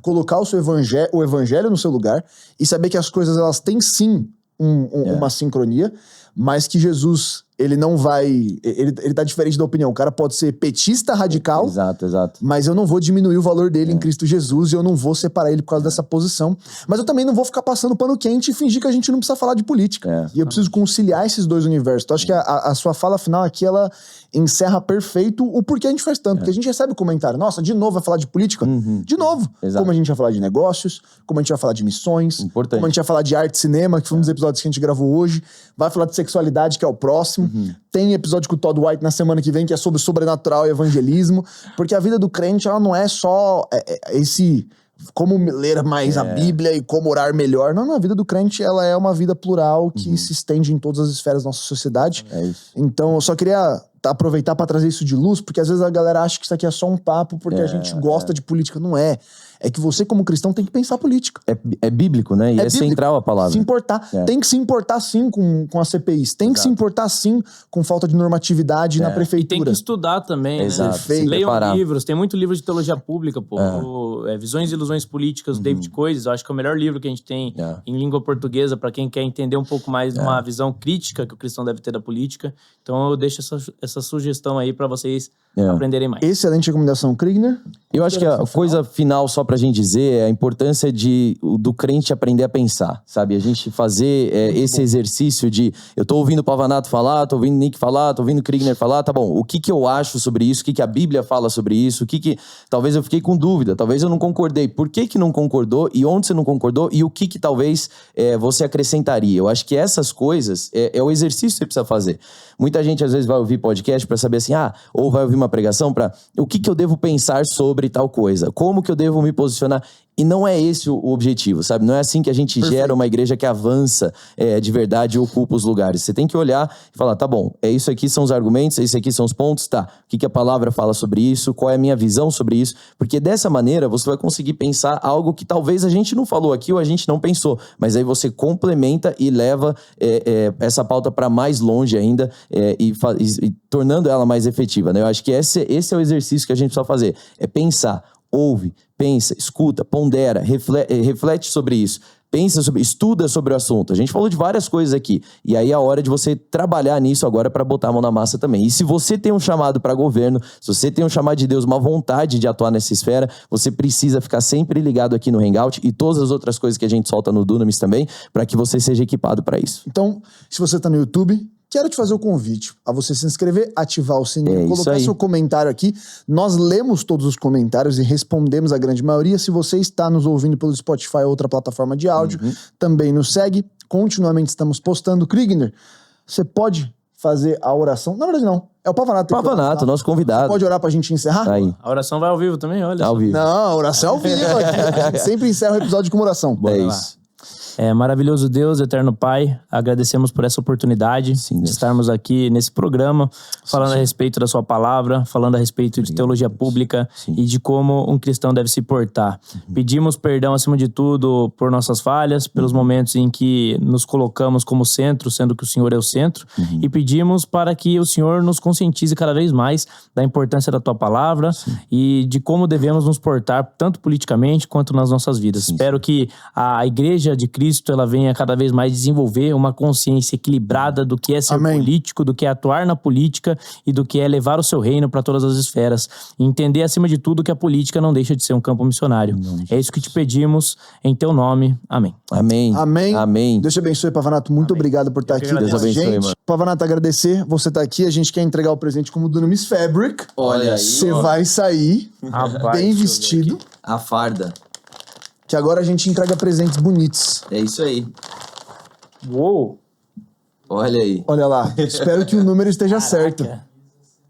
colocar o evangelho no seu lugar, e saber que as coisas, elas têm sim uma sincronia, mas que Jesus, ele não vai... Ele tá diferente da opinião. O cara pode ser petista radical, exato. Mas eu não vou diminuir o valor dele em Cristo Jesus, e eu não vou separar ele por causa dessa posição. Mas eu também não vou ficar passando pano quente e fingir que a gente não precisa falar de política. E eu preciso conciliar esses dois universos. Então acho que a sua fala final aqui, ela encerra perfeito o porquê a gente faz tanto. Porque a gente recebe comentário, nossa, de novo vai falar de política? De novo. Como a gente vai falar de negócios, como a gente vai falar de missões, como a gente vai falar de arte e cinema, que foi um dos episódios que a gente gravou hoje, vai falar de sexualidade, que é o próximo. Tem episódio com o Todd White na semana que vem, que é sobre sobrenatural e evangelismo. Porque a vida do crente, ela não é só esse... Como ler mais a Bíblia e como orar melhor. Não, a vida do crente, ela é uma vida plural que se estende em todas as esferas da nossa sociedade. Então, eu só queria aproveitar para trazer isso de luz, porque às vezes a galera acha que isso aqui é só um papo porque a gente gosta de política. Não é. É que você, como cristão, tem que pensar política. É bíblico, né? E é central a palavra. Se importar. Tem que se importar, sim, com as CPIs. Tem que se importar, sim, com falta de normatividade na prefeitura. E tem que estudar também, né? Leiam livros. Tem muito livro de teologia pública, pô. Visões e Ilusões Políticas, do David Coises. Eu acho que é o melhor livro que a gente tem em língua portuguesa para quem quer entender um pouco mais de uma visão crítica que o cristão deve ter da política. Então eu deixo essa sugestão aí para vocês aprenderem mais. Excelente recomendação, Kriegner. Eu acho que a coisa final, só pra gente dizer, é a importância do crente aprender a pensar, sabe? A gente fazer esse exercício de... Eu tô ouvindo o Pavanato falar, tô ouvindo o Nick falar, tô ouvindo o Kriegner falar, tá bom, o que eu acho sobre isso, o que a Bíblia fala sobre isso, o que talvez eu fiquei com dúvida, talvez eu não concordei, por que não concordou e onde você não concordou e o que talvez você acrescentaria. Eu acho que essas coisas é o exercício que você precisa fazer. Muita gente às vezes vai ouvir podcast pra saber assim, ou vai ouvir uma pregação pra o que eu devo pensar sobre tal coisa, como que eu devo me posicionar. E não é esse o objetivo, sabe? Não é assim que a gente gera uma igreja que avança de verdade e ocupa os lugares. Você tem que olhar e falar, tá bom, isso aqui são os argumentos, isso aqui são os pontos, tá. O que a palavra fala sobre isso, qual é a minha visão sobre isso. Porque dessa maneira você vai conseguir pensar algo que talvez a gente não falou aqui ou a gente não pensou. Mas aí você complementa e leva essa pauta para mais longe ainda e tornando ela mais efetiva, né? Eu acho que esse é o exercício que a gente precisa fazer. É pensar. Ouve, pensa, escuta, pondera, reflete sobre isso. Estuda sobre o assunto. A gente falou de várias coisas aqui. E aí é a hora de você trabalhar nisso agora para botar a mão na massa também. E se você tem um chamado para governo, se você tem um chamado de Deus, uma vontade de atuar nessa esfera, você precisa ficar sempre ligado aqui no Hangout e todas as outras coisas que a gente solta no Dunamis também, para que você seja equipado para isso. Então, se você tá no YouTube, quero te fazer o convite a você se inscrever, ativar o sininho, colocar seu comentário aqui. Nós lemos todos os comentários e respondemos a grande maioria. Se você está nos ouvindo pelo Spotify ou outra plataforma de áudio, também nos segue. Continuamente estamos postando. Kriegner, você pode fazer a oração? Na verdade, não. É o Pavanato. Pavanato, nosso convidado. Você pode orar pra gente encerrar? Aí. A oração vai ao vivo também, olha. Ao vivo. Não, a oração é ao vivo aqui. A gente sempre encerra o episódio com uma oração. É isso. Maravilhoso Deus, eterno Pai, agradecemos por essa oportunidade de estarmos aqui nesse programa, falando a respeito da sua palavra, falando a respeito de teologia pública e de como um cristão deve se portar. Pedimos perdão, acima de tudo, por nossas falhas, pelos momentos em que nos colocamos como centro, sendo que o Senhor é o centro, e pedimos para que o Senhor nos conscientize cada vez mais da importância da tua palavra e de como devemos nos portar, tanto politicamente quanto nas nossas vidas. Espero que a Igreja de Cristo ela venha cada vez mais desenvolver uma consciência equilibrada do que é ser político, do que é atuar na política e do que é levar o seu reino para todas as esferas. E entender, acima de tudo, que a política não deixa de ser um campo missionário. É isso que te pedimos, em teu nome. Amém. Amém. Amém. Amém. Deus te abençoe, Pavanato. Muito obrigado por estar aqui com a gente. Mano. Pavanato, agradecer. Você tá aqui, a gente quer entregar o presente como Dunamis Fabric. Olha aí. Você vai sair bem vestido. A farda. Que agora a gente entrega presentes bonitos. É isso aí. Uou! Olha aí. Olha lá. Espero que o número esteja certo.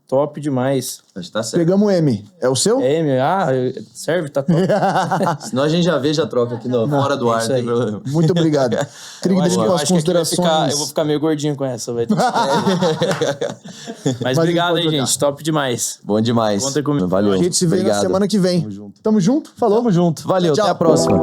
Top demais. Acho que tá certo. Pegamos o M. É o seu? É M. Serve, tá top. Senão a gente já troca aqui fora do ar, não tem problema. Muito obrigado. Queria que com as considerações... Eu vou ficar meio gordinho com essa. Mas obrigado aí, gente. Top demais. Bom demais. Conta comigo. Valeu. A gente se vê na semana que vem. Tamo junto. Falou? Tamo junto. Valeu. Tchau. Até a próxima.